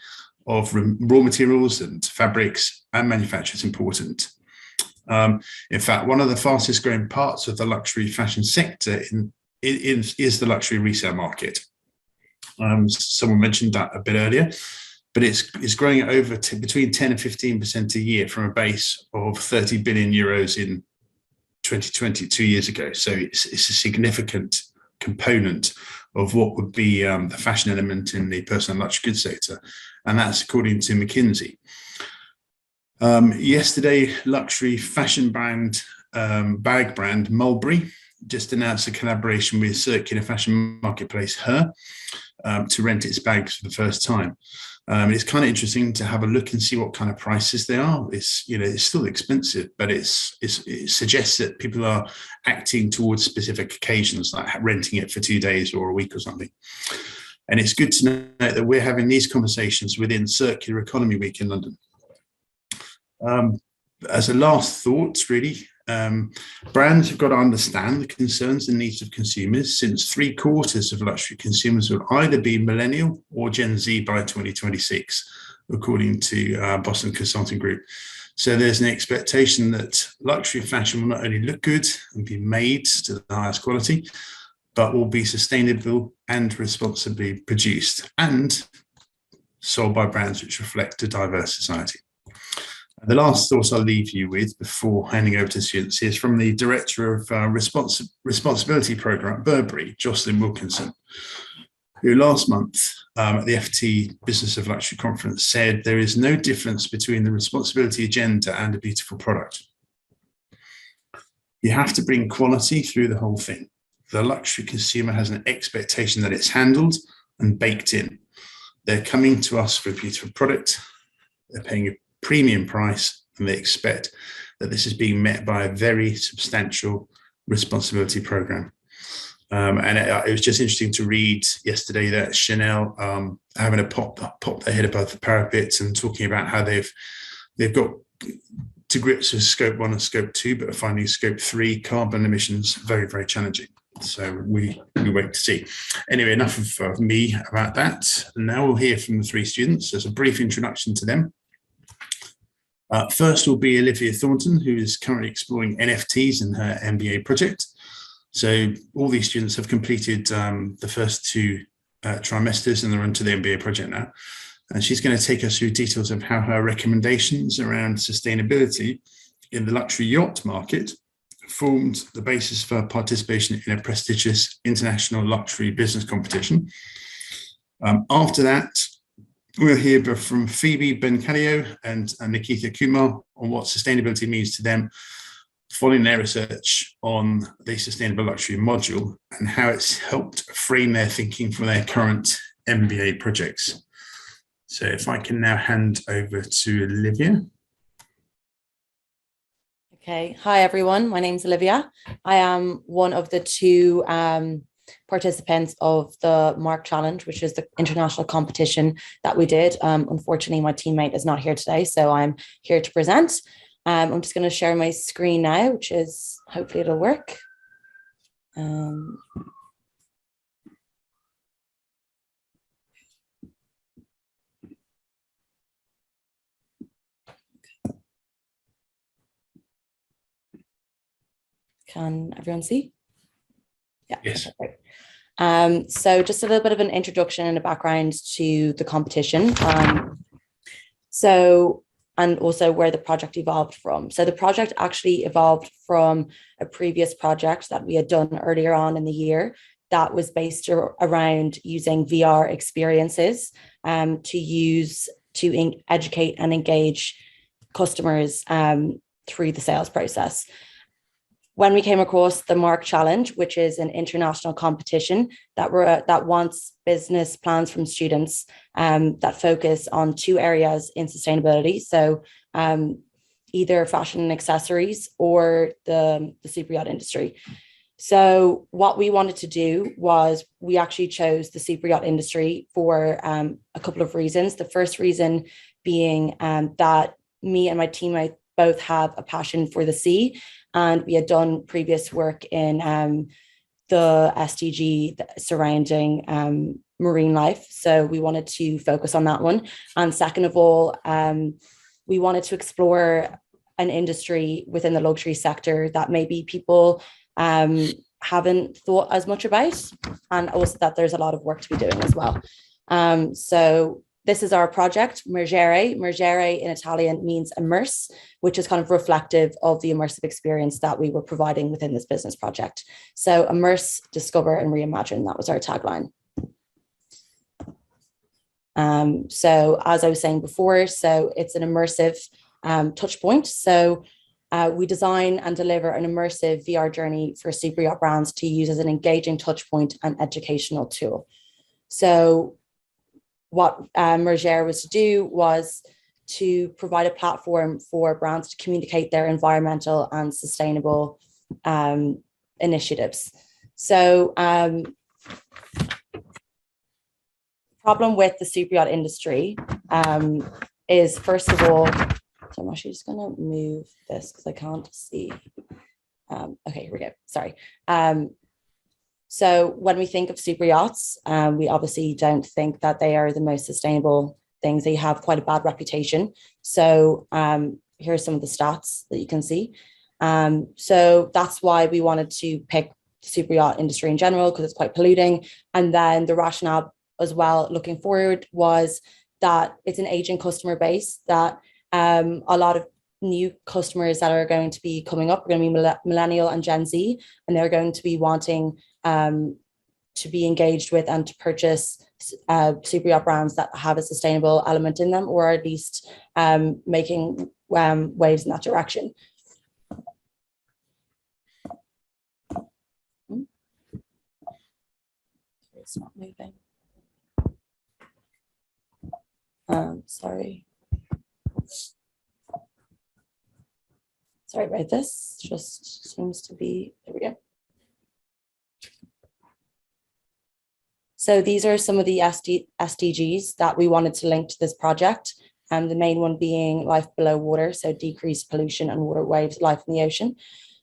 of raw materials and fabrics and manufacture is important. In fact, one of the fastest growing parts of the luxury fashion sector is the luxury resale market. Someone mentioned that a bit earlier, but it's growing at over between 10 and 15% a year from a base of 30 billion euros in 2020, 2 years ago. So it's a significant component of what would be the fashion element in the personal luxury goods sector. And that's according to McKinsey. Yesterday, luxury fashion brand, bag brand Mulberry just announced a collaboration with circular fashion marketplace Her to rent its bags for the first time. It's kind of interesting to have a look and see what kind of prices they are. It's still expensive, but it suggests that people are acting towards specific occasions, like renting it for 2 days or a week or something. And it's good to know that we're having these conversations within Circular Economy Week in London. As a last thought, really, brands have got to understand the concerns and needs of consumers, since 3/4 of luxury consumers will either be millennial or Gen Z by 2026, according to Boston Consulting Group. So there's an expectation that luxury fashion will not only look good and be made to the highest quality, but will be sustainable and responsibly produced and sold by brands which reflect a diverse society. The last thought I'll leave you with before handing over to students is from the Director of Responsibility Programme, Burberry, Jocelyn Wilkinson, who last month at the FT Business of Luxury Conference said there is no difference between the responsibility agenda and a beautiful product. You have to bring quality through the whole thing. The luxury consumer has an expectation that it's handled and baked in. They're coming to us for a beautiful product. They're paying a premium price, and they expect that this is being met by a very substantial responsibility program. And it was just interesting to read yesterday that Chanel having a pop their head above the parapet and talking about how they've got to grips with scope 1 and scope 2, but are finding scope 3 carbon emissions very, very challenging. So we wait to see. Anyway, enough of me about that. And now we'll hear from the 3 students. As a brief introduction to them. First will be Olivia Thornton, who is currently exploring NFTs in her MBA project. So all these students have completed the first 2 trimesters and they're onto the MBA project now. And she's going to take us through details of how her recommendations around sustainability in the luxury yacht market formed the basis for participation in a prestigious international luxury business competition. After that, we'll hear from Phoebe Bencalio and Nikita Kumar on what sustainability means to them, following their research on the Sustainable Luxury module and how it's helped frame their thinking for their current MBA projects. So if I can now hand over to Olivia. Okay, hi everyone, my name's Olivia. I am one of the 2 participants of the Mark Challenge, which is the international competition that we did. Unfortunately, my teammate is not here today, so I'm here to present. I'm just going to share my screen now, which is, hopefully it'll work. Can everyone see? Yeah. Yes. Okay, great. So just a little bit of an introduction and a background to the competition. And also where the project evolved from. So the project actually evolved from a previous project that we had done earlier on in the year that was based around using VR experiences to educate and engage customers through the sales process. When we came across the MARC Challenge, which is an international competition that wants business plans from students that focus on 2 areas in sustainability. So either fashion and accessories or the super yacht industry. So what we wanted to do was we actually chose the super yacht industry for a couple of reasons. The first reason being that me and my teammate both have a passion for the sea, and we had done previous work in the SDG surrounding marine life. So we wanted to focus on that one. And second of all, we wanted to explore an industry within the luxury sector that maybe people haven't thought as much about, and also that there's a lot of work to be doing as well. So this is our project, Mergere. Mergere in Italian means immerse, which is kind of reflective of the immersive experience that we were providing within this business project. So immerse, discover, and reimagine, that was our tagline. So as I was saying before, so it's an immersive touch point. So we design and deliver an immersive VR journey for super yacht brands to use as an engaging touch point and educational tool. So what Mergere was to do was to provide a platform for brands to communicate their environmental and sustainable initiatives. So problem with the super yacht industry is, first of all, so I'm actually just going to move this because I can't see. Okay, here we go. Sorry. So when we think of super yachts, we obviously don't think that they are the most sustainable things. They have quite a bad reputation. So here are some of the stats that you can see. So that's why we wanted to pick the super yacht industry in general, because it's quite polluting. And then the rationale as well, looking forward, was that it's an aging customer base, that a lot of new customers that are going to be coming up are going to be millennial and Gen Z, and they're going to be wanting to be engaged with and to purchase super yacht brands that have a sustainable element in them, or at least making waves in that direction. It's not moving. Sorry about this, just seems to be, there we go. So these are some of the SDGs that we wanted to link to this project. The main one being life below water, so decreased pollution and water waves, life in the ocean.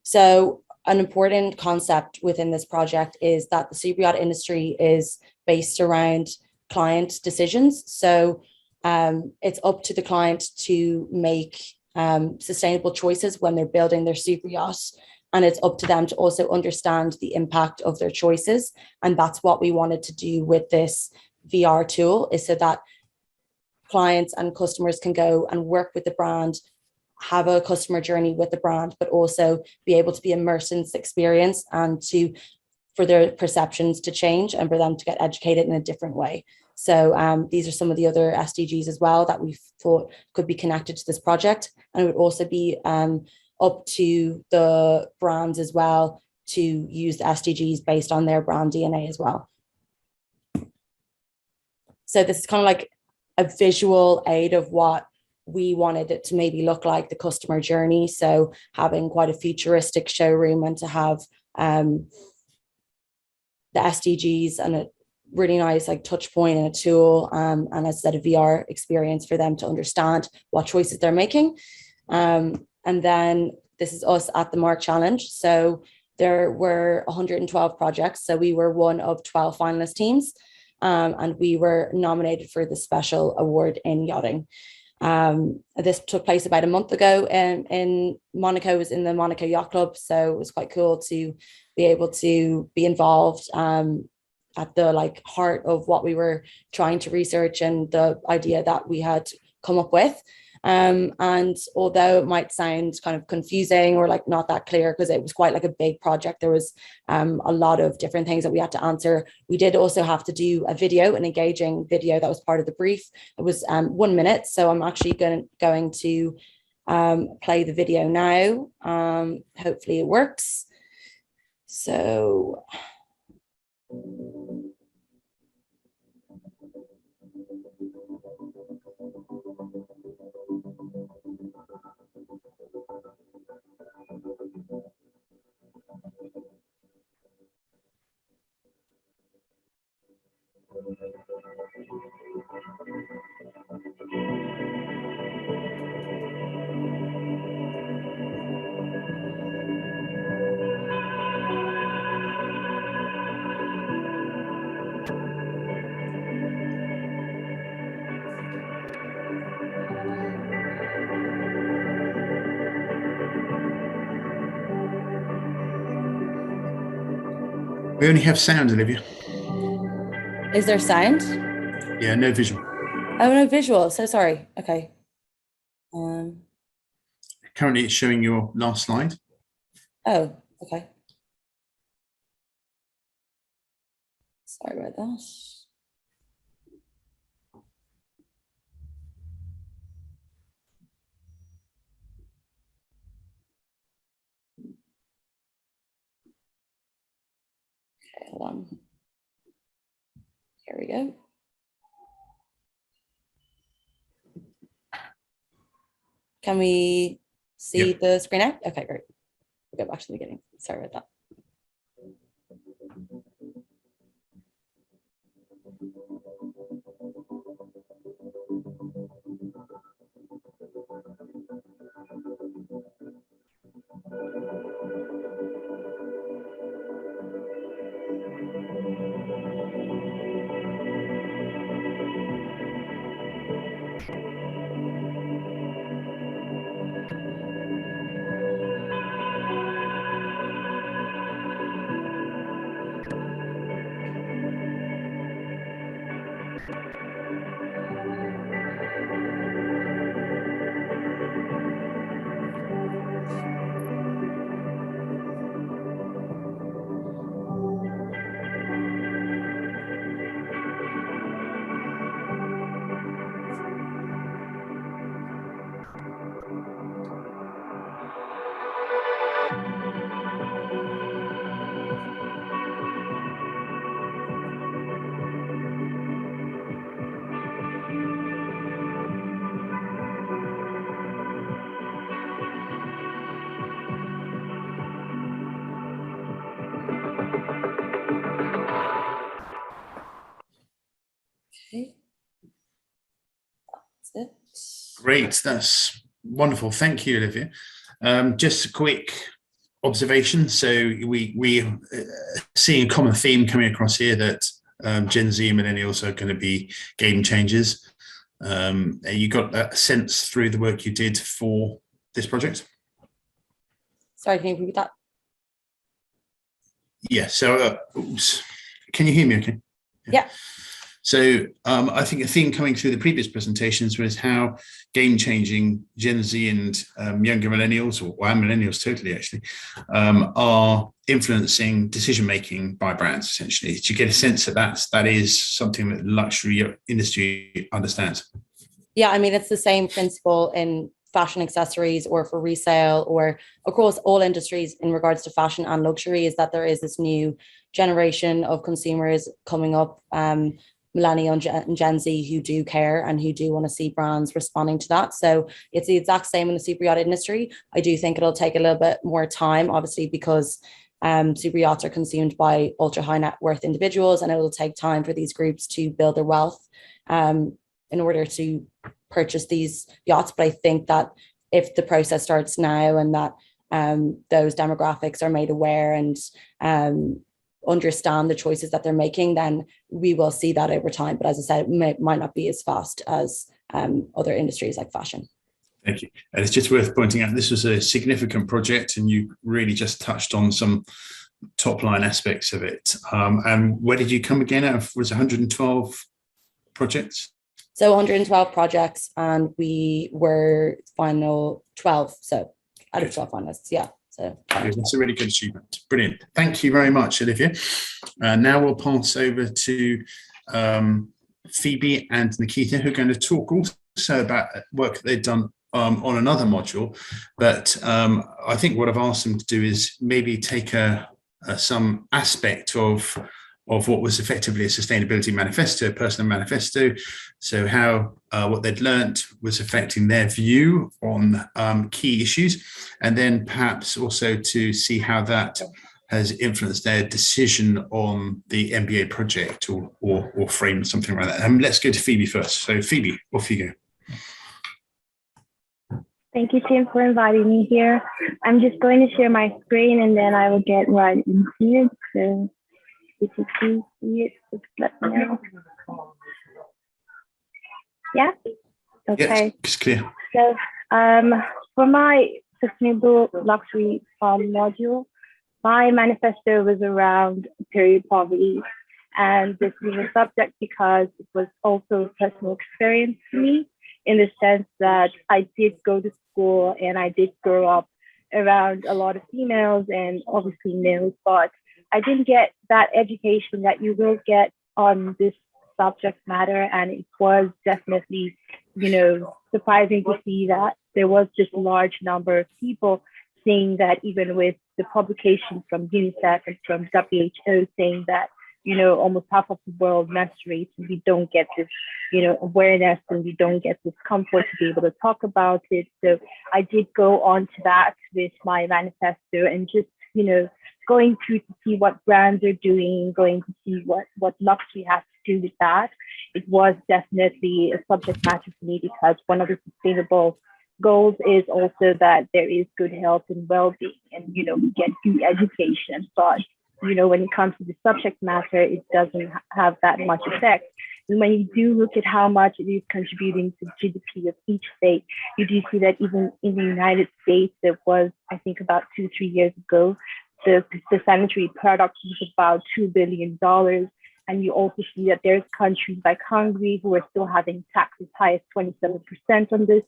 So an important concept within this project is that the super yacht industry is based around client decisions. So it's up to the client to make sustainable choices when they're building their super yacht, and it's up to them to also understand the impact of their choices. And that's what we wanted to do with this VR tool, is so that clients and customers can go and work with the brand, have a customer journey with the brand, but also be able to be immersed in this experience and for their perceptions to change and for them to get educated in a different way. So these are some of the other SDGs as well that we thought could be connected to this project. And it would also be up to the brands as well to use the SDGs based on their brand DNA as well. So this is kind of like a visual aid of what we wanted it to maybe look like, the customer journey. So having quite a futuristic showroom, and to have the SDGs and a really nice like touch point and a tool, and as I said, a VR experience for them to understand what choices they're making. And then this is us at the MARC Challenge. So there were 112 projects. So we were one of 12 finalist teams, and we were nominated for the special award in yachting. This took place about a month ago in Monaco. It was in the Monaco Yacht Club, so it was quite cool to be able to be involved at the heart of what we were trying to research and the idea that we had come up with. And although it might sound kind of confusing or not that clear, because it was quite a big project, there was a lot of different things that we had to answer. We did also have to do a video, an engaging video that was part of the brief. It was 1 minute. So I'm actually going to play the video now. Hopefully it works. So We only have sound, Olivia. is there sound? Yeah, no visual. Oh, no visual. So sorry. Okay. Currently, it's showing your last slide. Oh, okay. Sorry about that. Okay, hold on. Here we go. Can we see the screen out? Okay, great. We'll go back to the beginning. Sorry about that. Okay. That's it. Great, that's wonderful. Thank you, Olivia. Just a quick observation. So we seeing a common theme coming across here that Gen Z and millennials are going to be game changers. You got that sense through the work you did for this project? Sorry, can you repeat that? Yeah, so can you hear me okay? Yeah. So I think a theme coming through the previous presentations was how game-changing Gen Z and younger millennials, or millennials totally actually, are influencing decision-making by brands, essentially. Do you get a sense that that is something that the luxury industry understands? Yeah, I mean, it's the same principle in fashion accessories or for resale or across all industries in regards to fashion and luxury, is that there is this new generation of consumers coming up, millennial and Gen Z, who do care and who do want to see brands responding to that. So it's the exact same in the super yacht industry. I do think it'll take a little bit more time, obviously, because super yachts are consumed by ultra high net worth individuals, and it will take time for these groups to build their wealth in order to purchase these yachts. But I think that if the process starts now and that those demographics are made aware and understand the choices that they're making, then we will see that over time. But as I said, it might not be as fast as other industries like fashion. Thank you. And it's just worth pointing out this was a significant project, and you really just touched on some top line aspects of it. And where did you come again out of? Was 112 projects? So 112 projects, and we were final 12. So out of 12 finalists, yeah. So that's a really good achievement. Brilliant. Thank you very much, Olivia. Now we'll pass over to Phoebe and Nikita, who are going to talk also about work that they've done on another module. But I think what I've asked them to do is maybe take some aspect of what was effectively a sustainability manifesto, a personal manifesto. So how what they'd learnt was affecting their view on key issues, and then perhaps also to see how that has influenced their decision on the MBA project or frame something like that. Let's go to Phoebe first. So Phoebe, off you go. Thank you, Tim, for inviting me here. I'm just going to share my screen and then I will get right into it. So if you can see it, just let me know. Yeah? Okay. Yes, it's clear. So for my sustainable luxury module, my manifesto was around period poverty. And this was a subject because it was also a personal experience for me, in the sense that I did go to school and I did grow up around a lot of females and obviously males, but I didn't get that education that you will get on this subject matter. And it was definitely, surprising to see that there was this large number of people saying that, even with the publication from UNICEF and from WHO saying that, almost half of the world menstruates, and we don't get this, awareness, and we don't get this comfort to be able to talk about it. So I did go on to that with my manifesto and just, going through to see what brands are doing, going to see what luxury has to do with that. It was definitely a subject matter for me because one of the sustainable goals is also that there is good health and well-being, and, we get good education. But when it comes to the subject matter, it doesn't have that much effect. And when you do look at how much it is contributing to GDP of each state, you do see that even in the United States, there was, I think about 2-3 years ago, the sanitary products was about $2 billion. And you also see that there's countries like Hungary who are still having taxes high as 27% on this.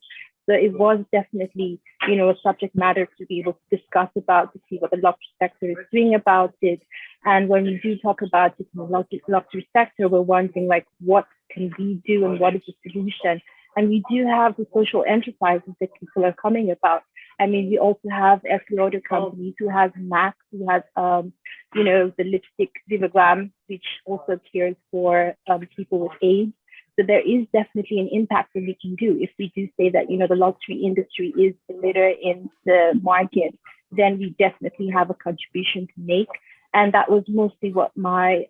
So it was definitely, a subject matter to be able to discuss about, to see what the luxury sector is doing about it. And when we do talk about it in the luxury sector, we're wondering, like, what can we do and what is the solution? And we do have the social enterprises that people are coming about. I mean, we also have Estée Lauder companies who has MAC, who has, the lipstick Vivagram, which also cares for people with AIDS. So there is definitely an impact that we can do. If we do say that, the luxury industry is the leader in the market, then we definitely have a contribution to make. And that was mostly what my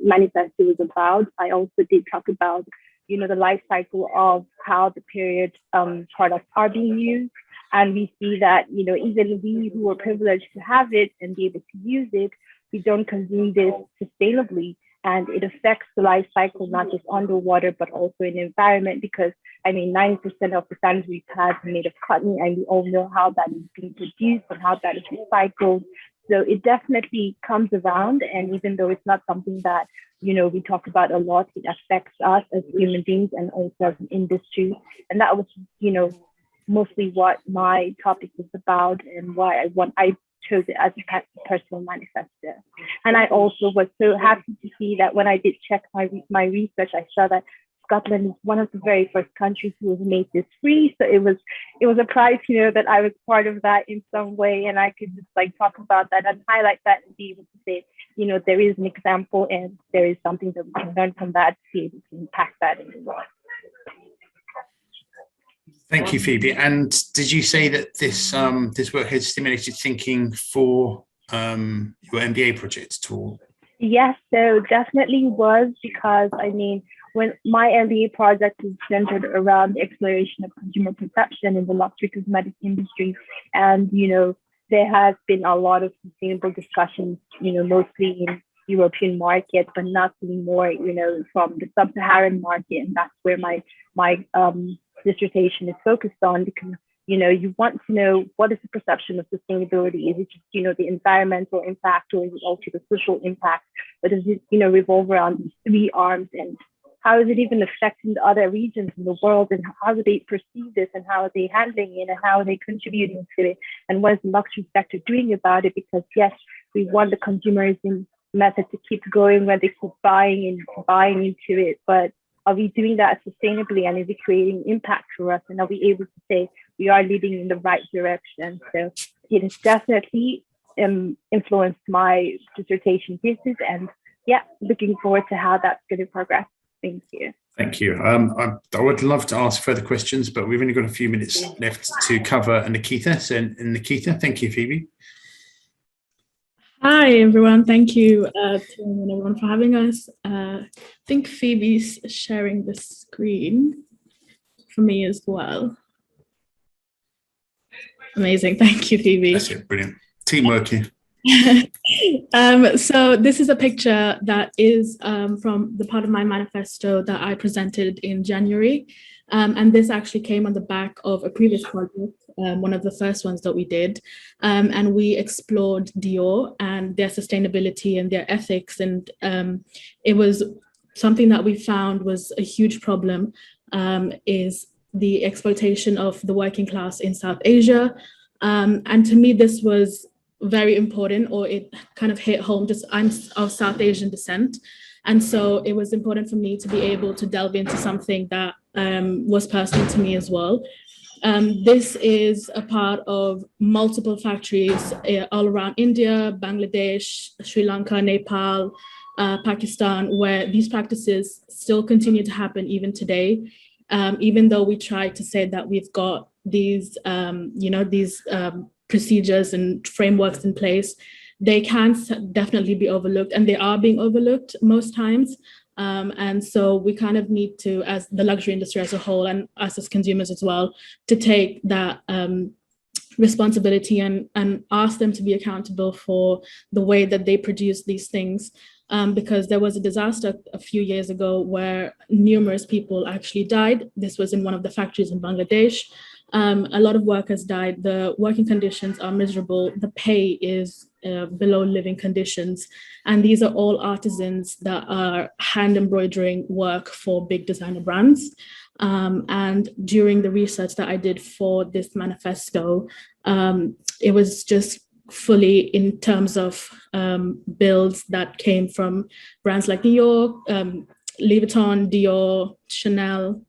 manifesto was about. I also did talk about, the life cycle of how the period products are being used. And we see that, even we who are privileged to have it and be able to use it, we don't consume this sustainably. And it affects the life cycle, not just underwater, but also in the environment, because 90% of the sanitary pads are made of cotton, and we all know how that is being produced and how that is recycled. So it definitely comes around. And even though it's not something that, we talk about a lot, it affects us as human beings and also as an industry. And that was, mostly what my topic was about and why I chose it as a personal manifesto. And I also was so happy to see that when I did check my research, I saw that Scotland is one of the very first countries who has made this free. So it was a pride, that I was part of that in some way, and I could just talk about that and highlight that and be able to say, there is an example and there is something that we can learn from that to be able to impact that in the world. Thank you, Phoebe. And did you say that this work has stimulated thinking for your MBA project at all? Yes, so definitely was, because when my MBA project is centered around the exploration of consumer perception in the luxury cosmetics industry, and there has been a lot of sustainable discussions, mostly in European market, but not seeing more, from the sub-Saharan market. And that's where my dissertation is focused on, because you want to know, what is the perception of sustainability? Is it just, the environmental impact, or is it also the social impact? But does it, revolve around these three arms? And how is it even affecting the other regions in the world? And how do they perceive this? And how are they handling it? And how are they contributing to it? And what is the luxury sector doing about it? Because yes, we want the consumerism method to keep going, where they keep buying into it. But are we doing that sustainably, and is it creating impact for us? And are we able to say we are leading in the right direction? So it has definitely influenced my dissertation thesis, and yeah, looking forward to how that's going to progress. Thank you. Thank you. I would love to ask further questions, but we've only got a few minutes left to cover Nikita. So Nikita, thank you, Phoebe. Hi, everyone. Thank you to everyone for having us. I think Phoebe's sharing the screen for me as well. Amazing. Thank you, Phoebe. That's it. Brilliant. Teamwork here. So this is a picture that is from the part of my manifesto that I presented in January. And this actually came on the back of a previous project, one of the first ones that we did. And we explored Dior and their sustainability and their ethics. And it was something that we found was a huge problem, is the exploitation of the working class in South Asia. And to me, this was very important, or it kind of hit home. Just I'm of South Asian descent. And so it was important for me to be able to delve into something that was personal to me as well. This is a part of multiple factories all around India, Bangladesh, Sri Lanka, Nepal, Pakistan, where these practices still continue to happen even today. Even though we try to say that we've got these, procedures and frameworks in place, they can definitely be overlooked, and they are being overlooked most times. And so we kind of need to, as the luxury industry as a whole, and us as consumers as well, to take that responsibility and ask them to be accountable for the way that they produce these things. Because there was a disaster a few years ago where numerous people actually died. This was in one of the factories in Bangladesh. A lot of workers died. The working conditions are miserable. The pay is below living conditions. And these are all artisans that are hand embroidering work for big designer brands. And during the research that I did for this manifesto, it was just fully in terms of builds that came from brands like New York, Louis Vuitton, Dior, Chanel,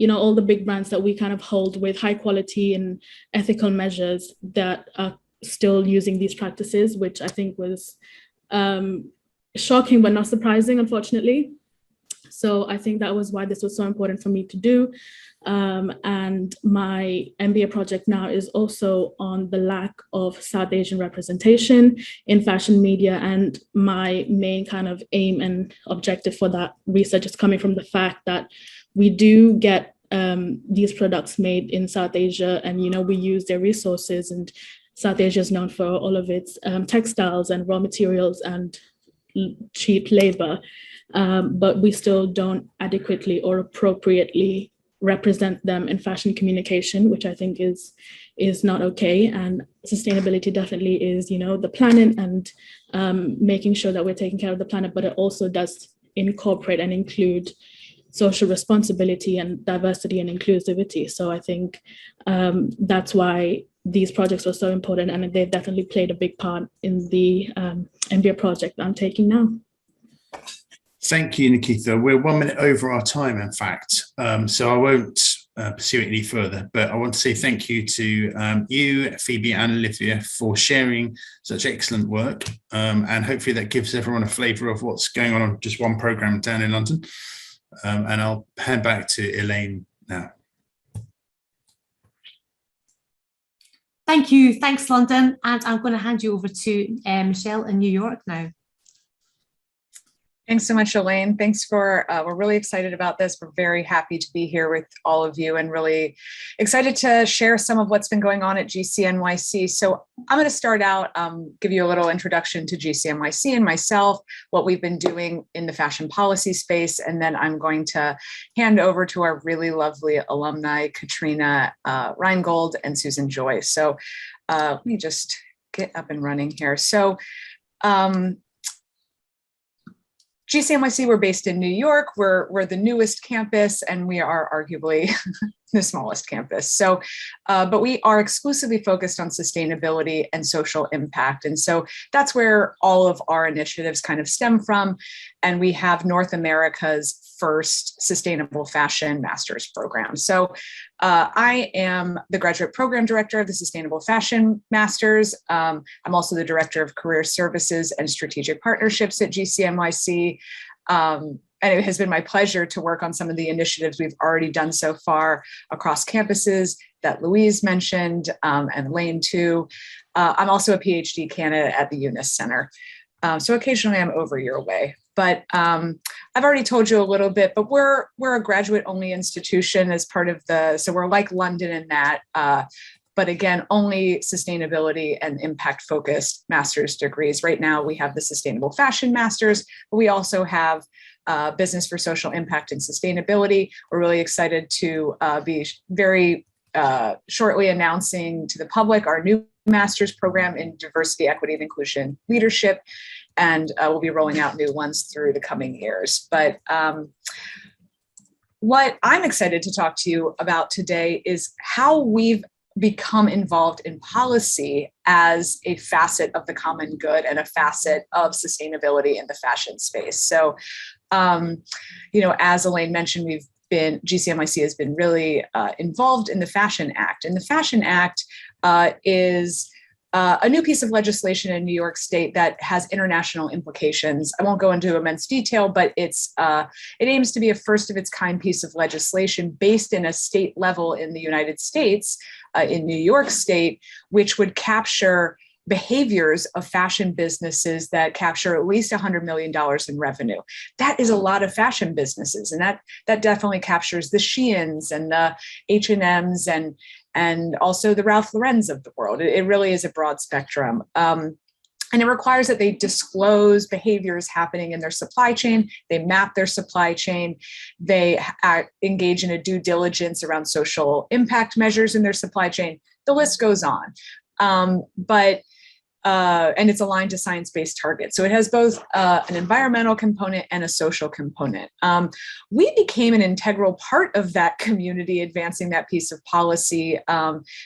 all the big brands that we kind of hold with high quality and ethical measures that are still using these practices, which I think was shocking but not surprising, unfortunately. So I think that was why this was so important for me to do. And my MBA project now is also on the lack of South Asian representation in fashion media. And my main kind of aim and objective for that research is coming from the fact that we do get these products made in South Asia, and we use their resources, and South Asia is known for all of its textiles and raw materials and cheap labor, but we still don't adequately or appropriately represent them in fashion communication, which I think is not okay. And sustainability definitely is, the planet and making sure that we're taking care of the planet, but it also does incorporate and include social responsibility and diversity and inclusivity. So I think that's why these projects were so important, and they've definitely played a big part in the MBA project that I'm taking now. Thank you, Nikita. We're 1 minute over our time, in fact, so I won't pursue it any further, but I want to say thank you to you, Phoebe and Olivia, for sharing such excellent work, and hopefully that gives everyone a flavour of what's going on just one programme down in London. And I'll hand back to Elaine now. Thank you. Thanks, London. And I'm going to hand you over to Michelle in New York now. Thanks so much, Elaine. Thanks for, we're really excited about this. We're very happy to be here with all of you and really excited to share some of what's been going on at GCMyc. So I'm going to start out, give you a little introduction to GCMyc and myself, what we've been doing in the fashion policy space, and then I'm going to hand over to our really lovely alumni, Katrina Reingold and Susan Joy. So let me just get up and running here. So GCMyc, we're based in New York. We're the newest campus, and we are arguably the smallest campus. So, but we are exclusively focused on sustainability and social impact. And so that's where all of our initiatives kind of stem from. And we have North America's first sustainable fashion master's program. So I am the graduate program director of the Sustainable Fashion Masters. I'm also the director of career services and strategic partnerships at GCMyc. And it has been my pleasure to work on some of the initiatives we've already done so far across campuses that Louise mentioned, and Lane too. I'm also a PhD candidate at the Eunice Center. So occasionally I'm over your way. But I've already told you a little bit, but we're a graduate-only institution as part of so we're like London in that, but again, only sustainability and impact-focused master's degrees. Right now, we have the Sustainable Fashion Masters, but we also have Business for Social Impact and Sustainability. We're really excited to be very shortly announcing to the public our new master's program in Diversity, Equity, and Inclusion Leadership. And we'll be rolling out new ones through the coming years. But what I'm excited to talk to you about today is how we've become involved in policy as a facet of the common good and a facet of sustainability in the fashion space. So, as Elaine mentioned, GCMyc has been really involved in the Fashion Act. And the Fashion Act is a new piece of legislation in New York State that has international implications. I won't go into immense detail, but it aims to be a first of its kind piece of legislation based in a state level in the United States, in New York State, which would capture behaviors of fashion businesses that capture at least $100 million in revenue. That is a lot of fashion businesses, and that definitely captures the Sheins and the H&Ms and also the Ralph Lauren's of the world. It really is a broad spectrum. And it requires that they disclose behaviors happening in their supply chain. They map their supply chain. They engage in a due diligence around social impact measures in their supply chain. The list goes on. And it's aligned to science-based targets. So it has both an environmental component and a social component. We became an integral part of that community advancing that piece of policy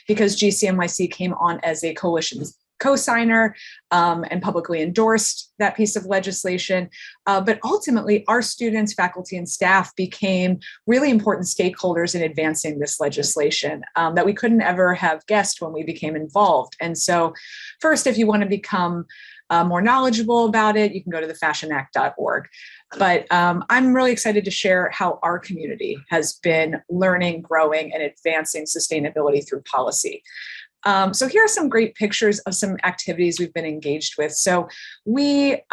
because GCMyc came on as a coalition co-signer and publicly endorsed that piece of legislation. But ultimately, our students, faculty, and staff became really important stakeholders in advancing this legislation that we couldn't ever have guessed when we became involved. And so first, if you want to become more knowledgeable about it, you can go to thefashionact.org. But I'm really excited to share how our community has been learning, growing, and advancing sustainability through policy. So here are some great pictures of some activities we've been engaged with. So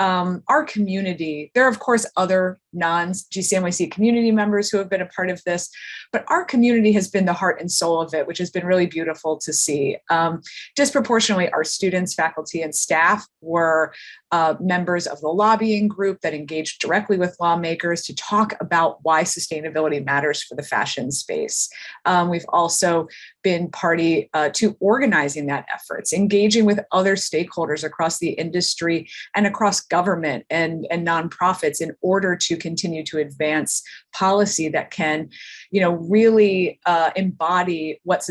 our community, there are of course other non-GCMyc community members who have been a part of this, but our community has been the heart and soul of it, which has been really beautiful to see. Disproportionately, our students, faculty, and staff were members of the lobbying group that engaged directly with lawmakers to talk about why sustainability matters for the fashion space. We've also been party to organizing that efforts, engaging with other stakeholders across the industry and across government and nonprofits in order to continue to advance policy that can, really embody what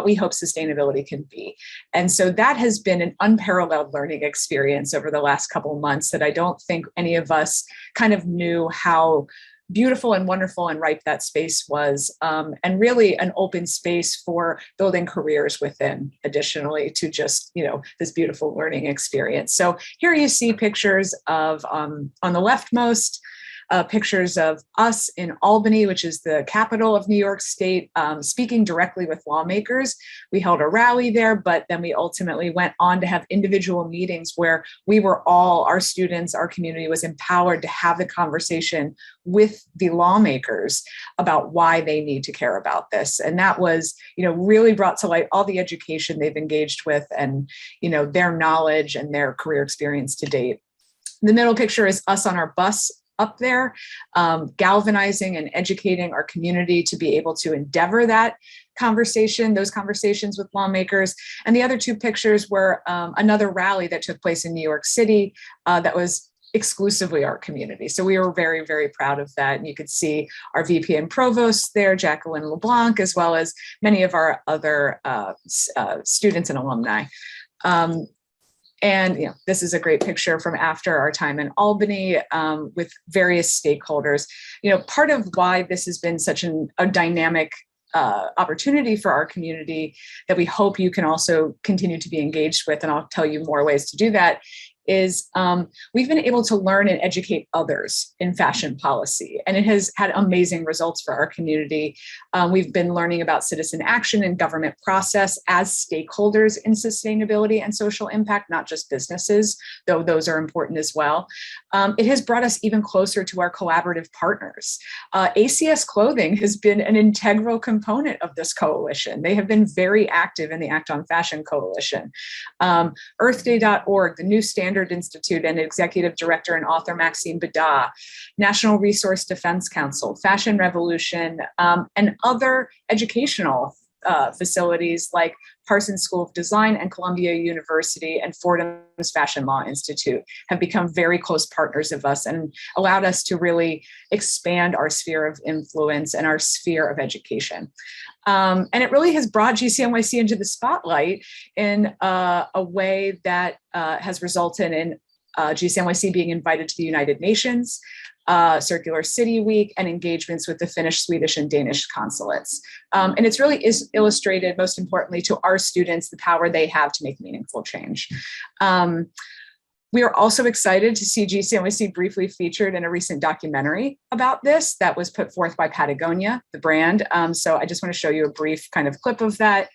we hope sustainability can be. And so that has been an unparalleled learning experience over the last couple of months that I don't think any of us kind of knew how beautiful and wonderful and ripe that space was, and really an open space for building careers within, additionally to just, this beautiful learning experience. So here you see pictures of, on the leftmost, pictures of us in Albany, which is the capital of New York State, speaking directly with lawmakers. We held a rally there, but then we ultimately went on to have individual meetings where we were all, our students, our community was empowered to have the conversation with the lawmakers about why they need to care about this. And that was, really brought to light all the education they've engaged with and, their knowledge and their career experience to date. The middle picture is us on our bus up there, galvanizing and educating our community to be able to endeavor that conversation, those conversations with lawmakers. And the other two pictures were another rally that took place in New York City that was exclusively our community. So we were very, very proud of that. And you could see our VP and Provost there, Jacqueline LeBlanc, as well as many of our other students and alumni. And this is a great picture from after our time in Albany with various stakeholders. Part of why this has been such a dynamic opportunity for our community that we hope you can also continue to be engaged with, and I'll tell you more ways to do that, is we've been able to learn and educate others in fashion policy, and it has had amazing results for our community. We've been learning about citizen action and government process as stakeholders in sustainability and social impact, not just businesses, though those are important as well. It has brought us even closer to our collaborative partners. ACS Clothing has been an integral component of this coalition. They have been very active in the Act on Fashion Coalition. Earthday.org, the New Standard Institute, and Executive Director and author Maxime Bada, National Resource Defense Council, Fashion Revolution, and other educational facilities like Parsons School of Design and Columbia University and Fordham's Fashion Law Institute have become very close partners of us and allowed us to really expand our sphere of influence and our sphere of education. And it really has brought GCMYC into the spotlight in a way that has resulted in GCMYC being invited to the United Nations, Circular City Week, and engagements with the Finnish, Swedish, and Danish consulates. And it's really illustrated, most importantly, to our students, the power they have to make meaningful change. We are also excited to see GCMYC briefly featured in a recent documentary about this that was put forth by Patagonia, the brand. So I just want to show you a brief kind of clip of that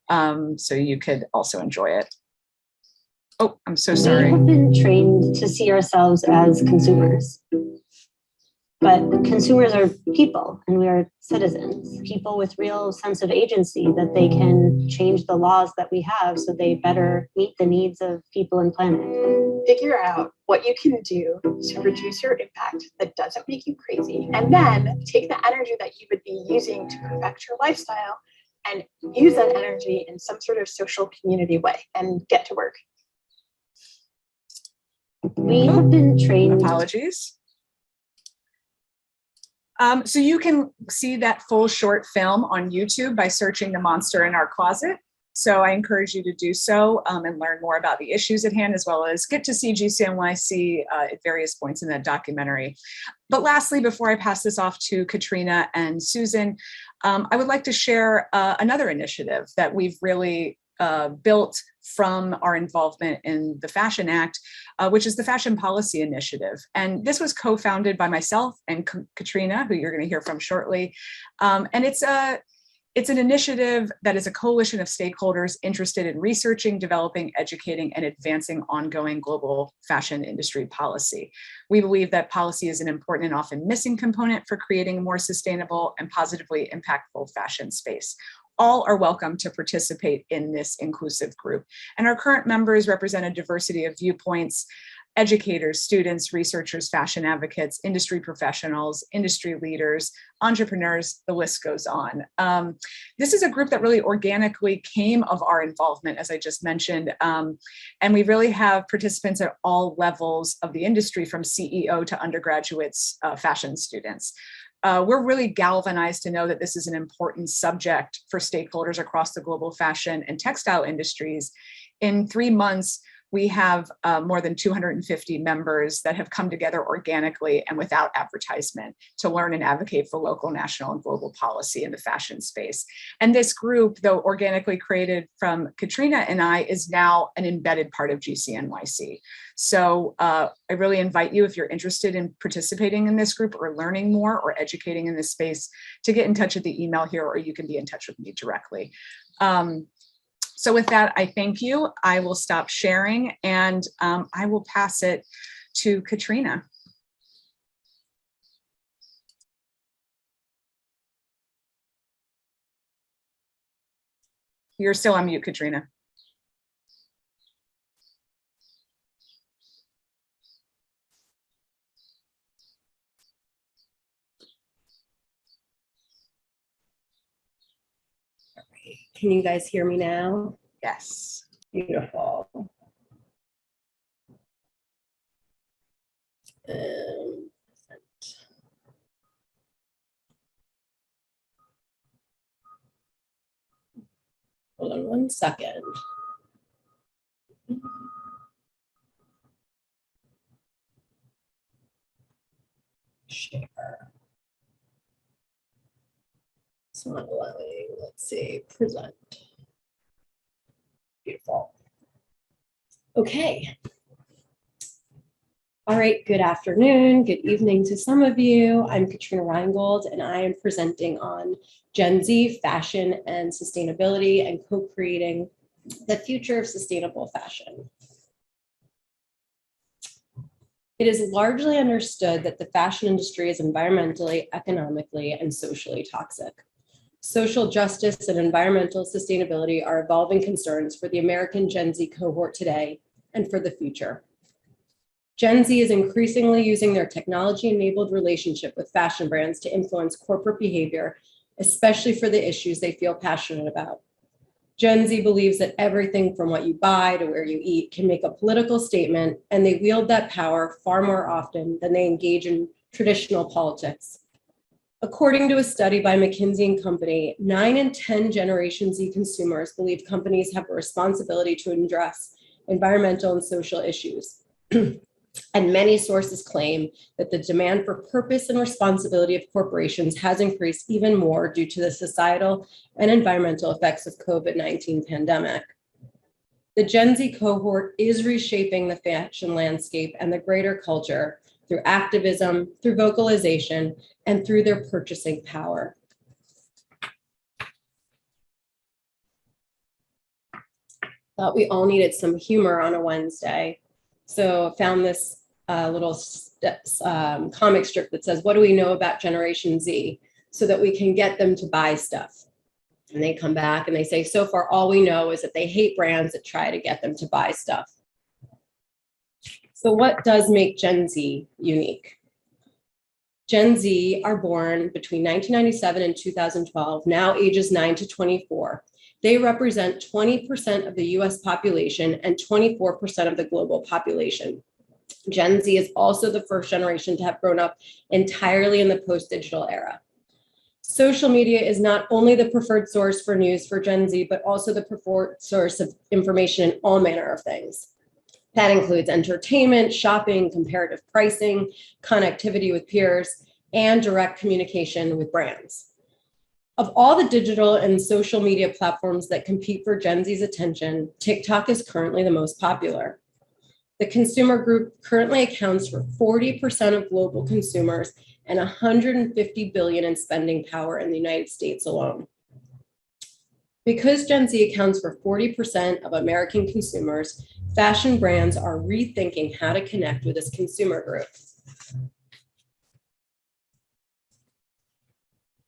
so you could also enjoy it. Oh, I'm so sorry. We have been trained to see ourselves as consumers. But consumers are people, and we are citizens, people with real sense of agency that they can change the laws that we have so they better meet the needs of people and planet. Figure out what you can do to reduce your impact that doesn't make you crazy, and then take the energy that you would be using to perfect your lifestyle and use that energy in some sort of social community way and get to work. We have been trained. Apologies. So you can see that full short film on YouTube by searching The Monster in Our Closet. So I encourage you to do so and learn more about the issues at hand, as well as get to see GCMYC at various points in that documentary. But lastly, before I pass this off to Katrina and Susan, I would like to share another initiative that we've really built from our involvement in the Fashion Act, which is the Fashion Policy Initiative. And this was co-founded by myself and Katrina, who you're going to hear from shortly. And it's an initiative that is a coalition of stakeholders interested in researching, developing, educating, and advancing ongoing global fashion industry policy. We believe that policy is an important and often missing component for creating a more sustainable and positively impactful fashion space. All are welcome to participate in this inclusive group. And our current members represent a diversity of viewpoints: educators, students, researchers, fashion advocates, industry professionals, industry leaders, entrepreneurs, the list goes on. This is a group that really organically came of our involvement, as I just mentioned. And we really have participants at all levels of the industry, from CEO to undergraduates, fashion students. We're really galvanized to know that this is an important subject for stakeholders across the global fashion and textile industries. In 3 months, We have more than 250 members that have come together organically and without advertisement to learn and advocate for local, national, and global policy in the fashion space. And this group, though organically created from Katrina and I, is now an embedded part of GCNYC. So I really invite you, if you're interested in participating in this group or learning more or educating in this space, to get in touch with the email here, or you can be in touch with me directly. So with that, I thank you. I will stop sharing, and I will pass it to Katrina. You're still on mute, Katrina. Can you guys hear me now? Yes. Beautiful. Hold on 1 second. Share. It's not allowing, let's see, present. Beautiful. Okay. All right, good afternoon, good evening to some of you. I'm Katrina Reingold, and I am presenting on Gen Z, fashion, and sustainability, and co-creating the future of sustainable fashion. It is largely understood that the fashion industry is environmentally, economically, and socially toxic. Social justice and environmental sustainability are evolving concerns for the American Gen Z cohort today and for the future. Gen Z is increasingly using their technology-enabled relationship with fashion brands to influence corporate behavior, especially for the issues they feel passionate about. Gen Z believes that everything from what you buy to where you eat can make a political statement, and they wield that power far more often than they engage in traditional politics. According to a study by McKinsey & Company, 9 in 10 Generation Z consumers believe companies have a responsibility to address environmental and social issues. And many sources claim that the demand for purpose and responsibility of corporations has increased even more due to the societal and environmental effects of COVID-19 pandemic. The Gen Z cohort is reshaping the fashion landscape and the greater culture through activism, through vocalization, and through their purchasing power. Thought we all needed some humor on a Wednesday. So found this little comic strip that says, what do we know about Generation Z? So that we can get them to buy stuff. And they come back and they say, so far, all we know is that they hate brands that try to get them to buy stuff. So what does make Gen Z unique? Gen Z are born between 1997 and 2012, now ages 9 to 24. They represent 20% of the US population and 24% of the global population. Gen Z is also the first generation to have grown up entirely in the post-digital era. Social media is not only the preferred source for news for Gen Z, but also the preferred source of information in all manner of things. That includes entertainment, shopping, comparative pricing, connectivity with peers, and direct communication with brands. Of all the digital and social media platforms that compete for Gen Z's attention, TikTok is currently the most popular. The consumer group currently accounts for 40% of global consumers and $150 billion in spending power in the United States alone. Because Gen Z accounts for 40% of American consumers, fashion brands are rethinking how to connect with this consumer group.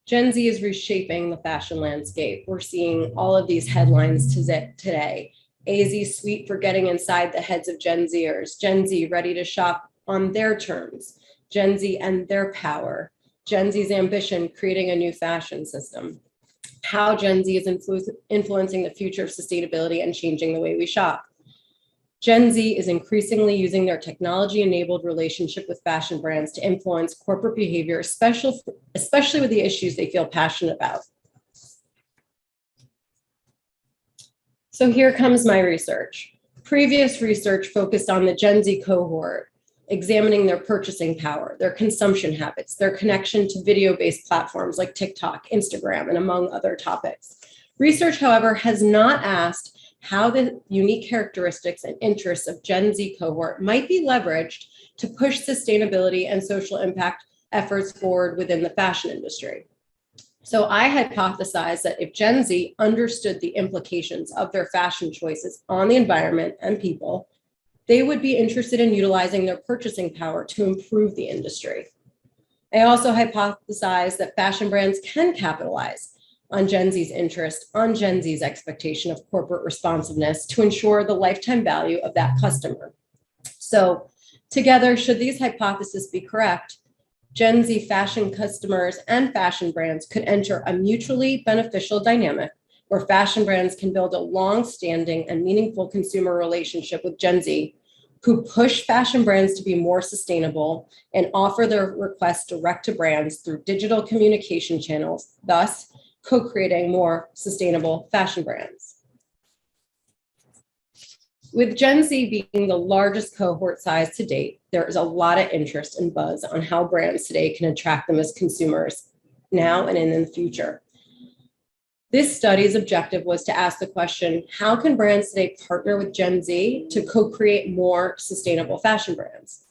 Gen Z is reshaping the fashion landscape. We're seeing all of these headlines today. AZ sweet for getting inside the heads of Gen Zers. Gen Z ready to shop on their terms. Gen Z and their power. Gen Z's ambition, creating a new fashion system. How Gen Z is influencing the future of sustainability and changing the way we shop. Gen Z is increasingly using their technology-enabled relationship with fashion brands to influence corporate behavior, especially with the issues they feel passionate about. So here comes my research. Previous research focused on the Gen Z cohort, examining their purchasing power, their consumption habits, their connection to video-based platforms like TikTok, Instagram, and among other topics. Research, however, has not asked how the unique characteristics and interests of Gen Z cohort might be leveraged to push sustainability and social impact efforts forward within the fashion industry. So I hypothesized that if Gen Z understood the implications of their fashion choices on the environment and people, they would be interested in utilizing their purchasing power to improve the industry. I also hypothesized that fashion brands can capitalize on Gen Z's interest, on Gen Z's expectation of corporate responsiveness to ensure the lifetime value of that customer. So together, should these hypotheses be correct, Gen Z fashion customers and fashion brands could enter a mutually beneficial dynamic where fashion brands can build a long-standing and meaningful consumer relationship with Gen Z, who push fashion brands to be more sustainable and offer their requests direct to brands through digital communication channels, thus co-creating more sustainable fashion brands. With Gen Z being the largest cohort size to date, there is a lot of interest and buzz on how brands today can attract them as consumers now and in the future. This study's objective was to ask the question, how can brands today partner with Gen Z to co-create more sustainable fashion brands?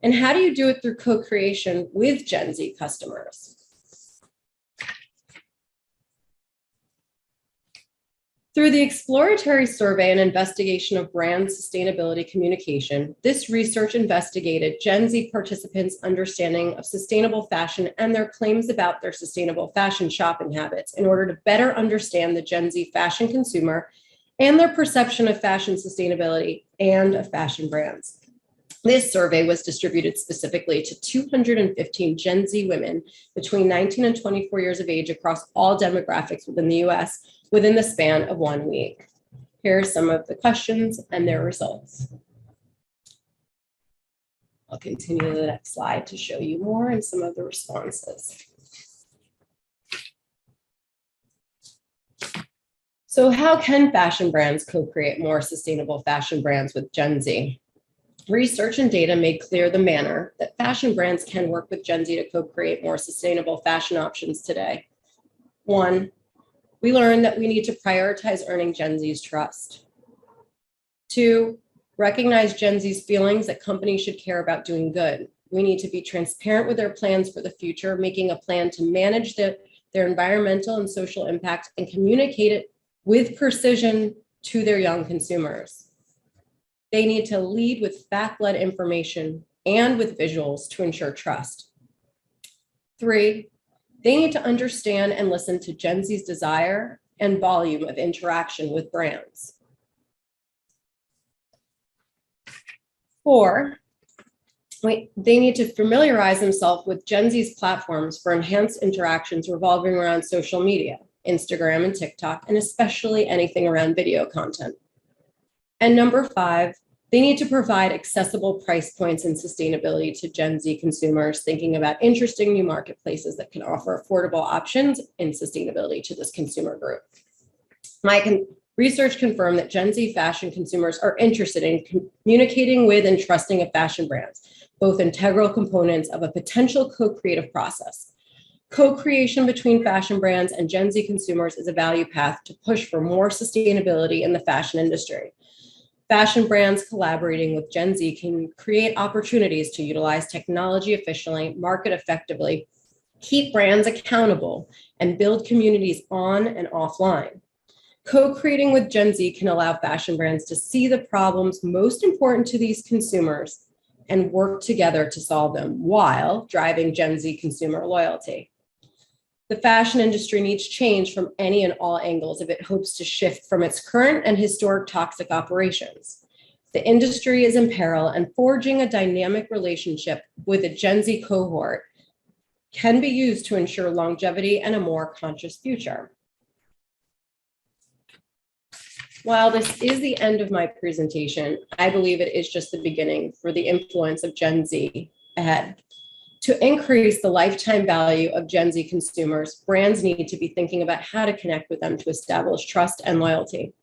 And how do you do it through co-creation with Gen Z customers? Through the exploratory survey and investigation of brand sustainability communication, this research investigated Gen Z participants' understanding of sustainable fashion and their claims about their sustainable fashion shopping habits in order to better understand the Gen Z fashion consumer and their perception of fashion sustainability and of fashion brands. This survey was distributed specifically to 215 Gen Z women between 19 and 24 years of age across all demographics within the US within the span of 1 week. Here are some of the questions and their results. I'll continue to the next slide to show you more and some of the responses. So how can fashion brands co-create more sustainable fashion brands with Gen Z? Research and data made clear the manner that fashion brands can work with Gen Z to co-create more sustainable fashion options today. 1, we learned that we need to prioritize earning Gen Z's trust. 2, recognize Gen Z's feelings that companies should care about doing good. We need to be transparent with their plans for the future, making a plan to manage their environmental and social impact and communicate it with precision to their young consumers. They need to lead with fact-led information and with visuals to ensure trust. 3, they need to understand and listen to Gen Z's desire and volume of interaction with brands. 4, they need to familiarize themselves with Gen Z's platforms for enhanced interactions revolving around social media, Instagram and TikTok, and especially anything around video content. And number 5, they need to provide accessible price points and sustainability to Gen Z consumers, thinking about interesting new marketplaces that can offer affordable options in sustainability to this consumer group. My research confirmed that Gen Z fashion consumers are interested in communicating with and trusting of fashion brands, both integral components of a potential co-creative process. Co-creation between fashion brands and Gen Z consumers is a value path to push for more sustainability in the fashion industry. Fashion brands collaborating with Gen Z can create opportunities to utilize technology efficiently, market effectively, keep brands accountable, and build communities on and offline. Co-creating with Gen Z can allow fashion brands to see the problems most important to these consumers and work together to solve them while driving Gen Z consumer loyalty. The fashion industry needs change from any and all angles if it hopes to shift from its current and historic toxic operations. The industry is in peril, and forging a dynamic relationship with a Gen Z cohort can be used to ensure longevity and a more conscious future. While this is the end of my presentation, I believe it is just the beginning for the influence of Gen Z ahead. To increase the lifetime value of Gen Z consumers, brands need to be thinking about how to connect with them to establish trust and loyalty.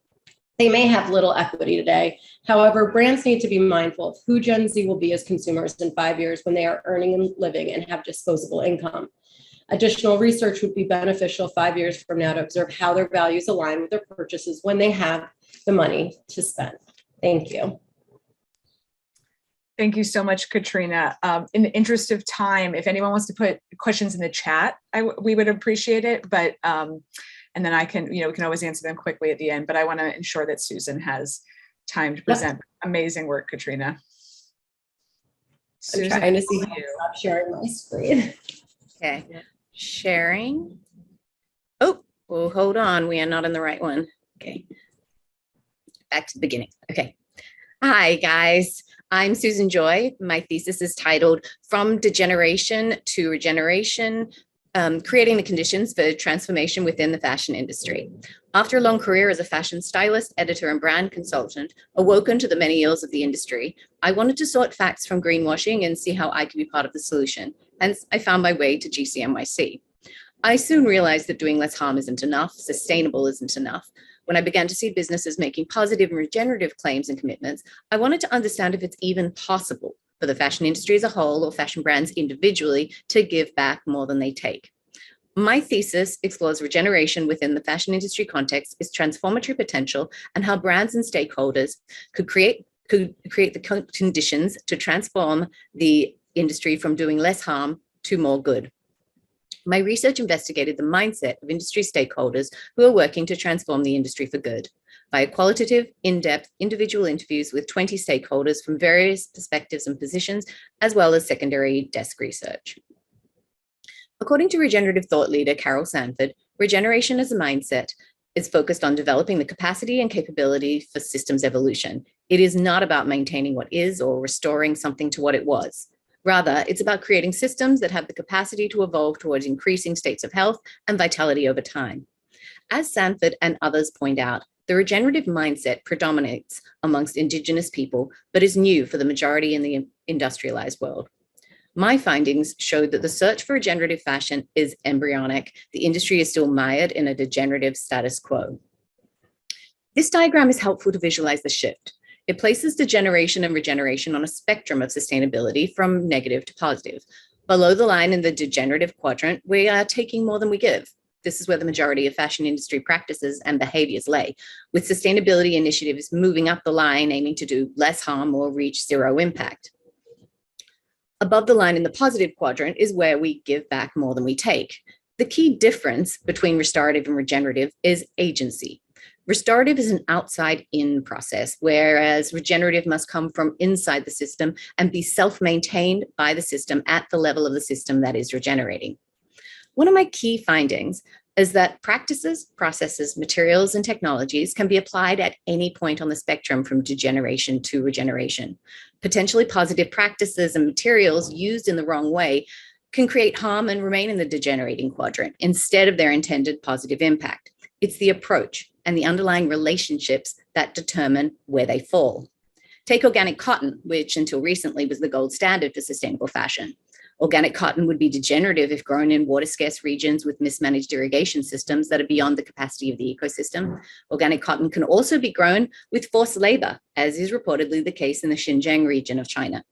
They may have little equity today. However, brands need to be mindful of who Gen Z will be as consumers in 5 years when they are earning and living and have disposable income. Additional research would be beneficial 5 years from now to observe how their values align with their purchases when they have the money to spend. Thank you. Thank you so much, Katrina. In the interest of time, if anyone wants to put questions in the chat, we would appreciate it. But and then I can, we can always answer them quickly at the end. But I want to ensure that Susan has time to present. Amazing work, Katrina. I'm trying to see how to stop sharing my screen. Okay, sharing. Oh, hold on. We are not in the right one. Okay, back to the beginning. Okay. Hi, guys. I'm Susan Joy. My thesis is titled From Degeneration to Regeneration, Creating the Conditions for Transformation Within the Fashion Industry. After a long career as a fashion stylist, editor, and brand consultant, awoken to the many ills of the industry, I wanted to sort facts from greenwashing and see how I could be part of the solution. Hence, I found my way to GCMyc. I soon realized that doing less harm isn't enough, sustainable isn't enough. When I began to see businesses making positive and regenerative claims and commitments, I wanted to understand if it's even possible for the fashion industry as a whole or fashion brands individually to give back more than they take. My thesis explores regeneration within the fashion industry context, its transformative potential, and how brands and stakeholders could create the conditions to transform the industry from doing less harm to more good. My research investigated the mindset of industry stakeholders who are working to transform the industry for good via qualitative, in-depth, individual interviews with 20 stakeholders from various perspectives and positions, as well as secondary desk research. According to regenerative thought leader Carol Sanford, regeneration as a mindset is focused on developing the capacity and capability for systems evolution. It is not about maintaining what is or restoring something to what it was. Rather, it's about creating systems that have the capacity to evolve towards increasing states of health and vitality over time. As Sanford and others point out, the regenerative mindset predominates amongst Indigenous people, but is new for the majority in the industrialized world. My findings showed that the search for regenerative fashion is embryonic. The industry is still mired in a degenerative status quo. This diagram is helpful to visualize the shift. It places degeneration and regeneration on a spectrum of sustainability from negative to positive. Below the line in the degenerative quadrant, we are taking more than we give. This is where the majority of fashion industry practices and behaviors lay, with sustainability initiatives moving up the line, aiming to do less harm or reach zero impact. Above the line in the positive quadrant is where we give back more than we take. The key difference between restorative and regenerative is agency. Restorative is an outside-in process, whereas regenerative must come from inside the system and be self-maintained by the system at the level of the system that is regenerating. One of my key findings is that practices, processes, materials, and technologies can be applied at any point on the spectrum from degeneration to regeneration. Potentially positive practices and materials used in the wrong way can create harm and remain in the degenerating quadrant instead of their intended positive impact. It's the approach and the underlying relationships that determine where they fall. Take organic cotton, which until recently was the gold standard for sustainable fashion. Organic cotton would be degenerative if grown in water-scarce regions with mismanaged irrigation systems that are beyond the capacity of the ecosystem. Organic cotton can also be grown with forced labor, as is reportedly the case in the Xinjiang region of China.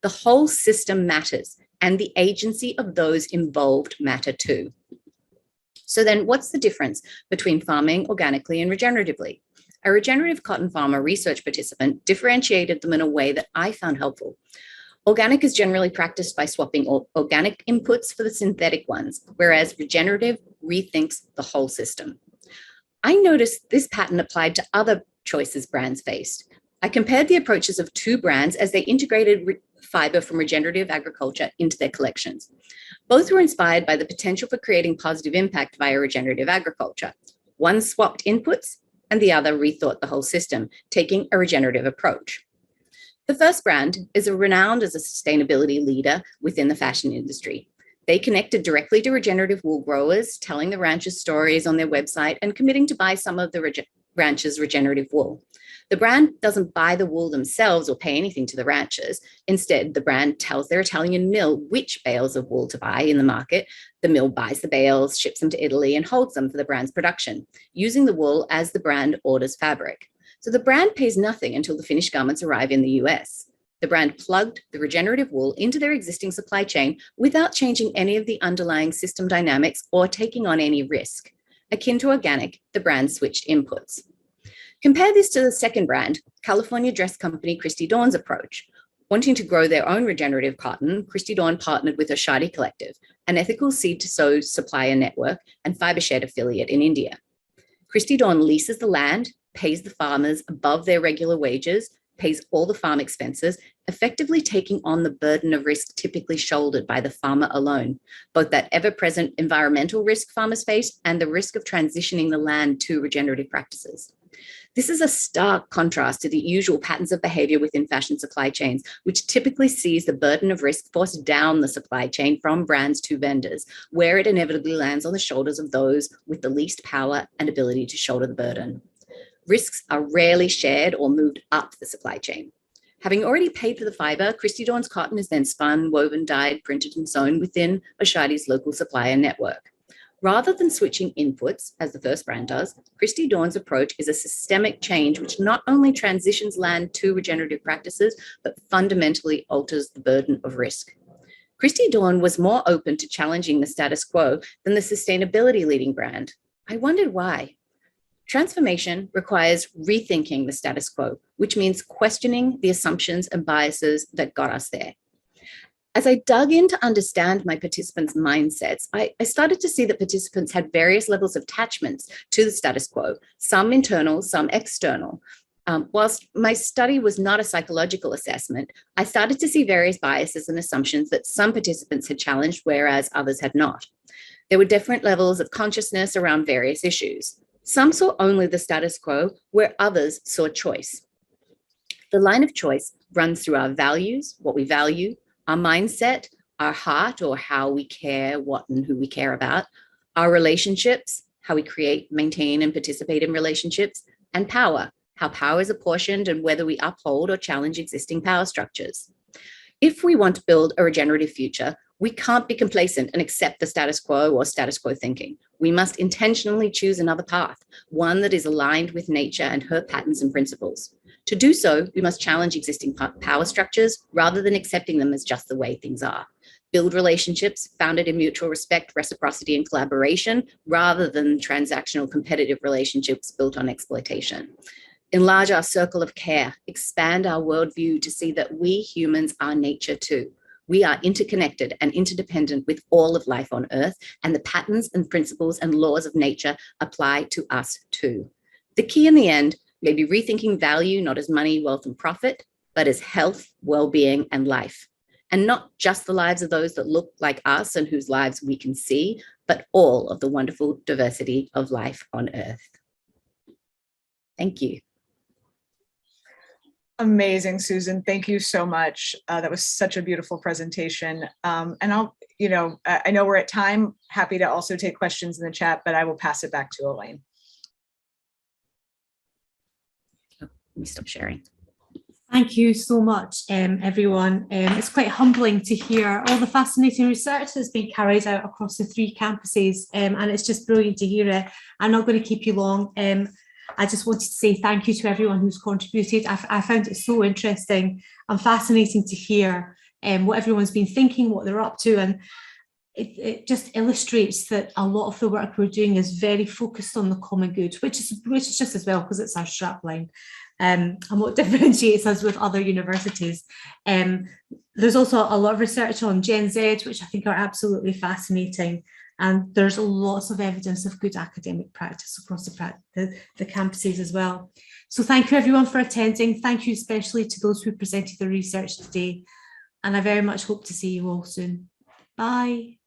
The whole system matters, and the agency of those involved matter too. So then what's the difference between farming organically and regeneratively? A regenerative cotton farmer research participant differentiated them in a way that I found helpful. Organic is generally practiced by swapping organic inputs for the synthetic ones, whereas regenerative rethinks the whole system. I noticed this pattern applied to other choices brands faced. I compared the approaches of two brands as they integrated fiber from regenerative agriculture into their collections. Both were inspired by the potential for creating positive impact via regenerative agriculture. One swapped inputs and the other rethought the whole system, taking a regenerative approach. The first brand is renowned as a sustainability leader within the fashion industry. They connected directly to regenerative wool growers, telling the ranchers' stories on their website and committing to buy some of the ranchers' regenerative wool. The brand doesn't buy the wool themselves or pay anything to the ranchers. Instead, the brand tells their Italian mill which bales of wool to buy in the market. The mill buys the bales, ships them to Italy, and holds them for the brand's production, using the wool as the brand orders fabric. So the brand pays nothing until the finished garments arrive in the US. The brand plugged the regenerative wool into their existing supply chain without changing any of the underlying system dynamics or taking on any risk. Akin to organic, the brand switched inputs. Compare this to the second brand, California dress company Christy Dawn's approach. Wanting to grow their own regenerative cotton, Christy Dawn partnered with Oshadi Collective, an ethical seed-to-sow supplier network and FiberShed affiliate in India. Christy Dawn leases the land, pays the farmers above their regular wages, pays all the farm expenses, effectively taking on the burden of risk typically shouldered by the farmer alone, both that ever-present environmental risk farmers face and the risk of transitioning the land to regenerative practices. This is a stark contrast to the usual patterns of behavior within fashion supply chains, which typically sees the burden of risk forced down the supply chain from brands to vendors, where it inevitably lands on the shoulders of those with the least power and ability to shoulder the burden. Risks are rarely shared or moved up the supply chain. Having already paid for the fiber, Christy Dawn's cotton is then spun, woven, dyed, printed, and sewn within Oshadi's local supplier network. Rather than switching inputs, as the first brand does, Christy Dawn's approach is a systemic change which not only transitions land to regenerative practices, but fundamentally alters the burden of risk. Christy Dawn was more open to challenging the status quo than the sustainability leading brand. I wondered why. Transformation requires rethinking the status quo, which means questioning the assumptions and biases that got us there. As I dug in to understand my participants' mindsets, I started to see that participants had various levels of attachments to the status quo, some internal, some external. Whilst my study was not a psychological assessment, I started to see various biases and assumptions that some participants had challenged, whereas others had not. There were different levels of consciousness around various issues. Some saw only the status quo, where others saw choice. The line of choice runs through our values, what we value, our mindset, our heart, or how we care, what and who we care about, our relationships, how we create, maintain, and participate in relationships, and power, how power is apportioned and whether we uphold or challenge existing power structures. If we want to build a regenerative future, we can't be complacent and accept the status quo or status quo thinking. We must intentionally choose another path, one that is aligned with nature and her patterns and principles. To do so, we must challenge existing power structures rather than accepting them as just the way things are. Build relationships founded in mutual respect, reciprocity, and collaboration rather than transactional competitive relationships built on exploitation. Enlarge our circle of care, expand our worldview to see that we humans are nature too. We are interconnected and interdependent with all of life on Earth, and the patterns and principles and laws of nature apply to us too. The key in the end may be rethinking value not as money, wealth, and profit, but as health, well-being, and life. And not just the lives of those that look like us and whose lives we can see, but all of the wonderful diversity of life on Earth. Thank you. Amazing, Susan. Thank you so much. That was such a beautiful presentation. And I know we're at time. Happy to also take questions in the chat, but I will pass it back to Elaine. Let me stop sharing. Thank you so much, everyone. It's quite humbling to hear all the fascinating research that's been carried out across the 3 campuses, and it's just brilliant to hear it. I'm not going to keep you long. I just wanted to say thank you to everyone who's contributed. I found it so interesting and fascinating to hear what everyone's been thinking, what they're up to, and it just illustrates that a lot of the work we're doing is very focused on the common good, which is just as well because it's our strapline. And what differentiates us with other universities. There's also a lot of research on Gen Z, which I think are absolutely fascinating. And there's lots of evidence of good academic practice across the campuses as well. So thank you everyone for attending. Thank you especially to those who presented the research today. And I very much hope to see you all soon. Bye.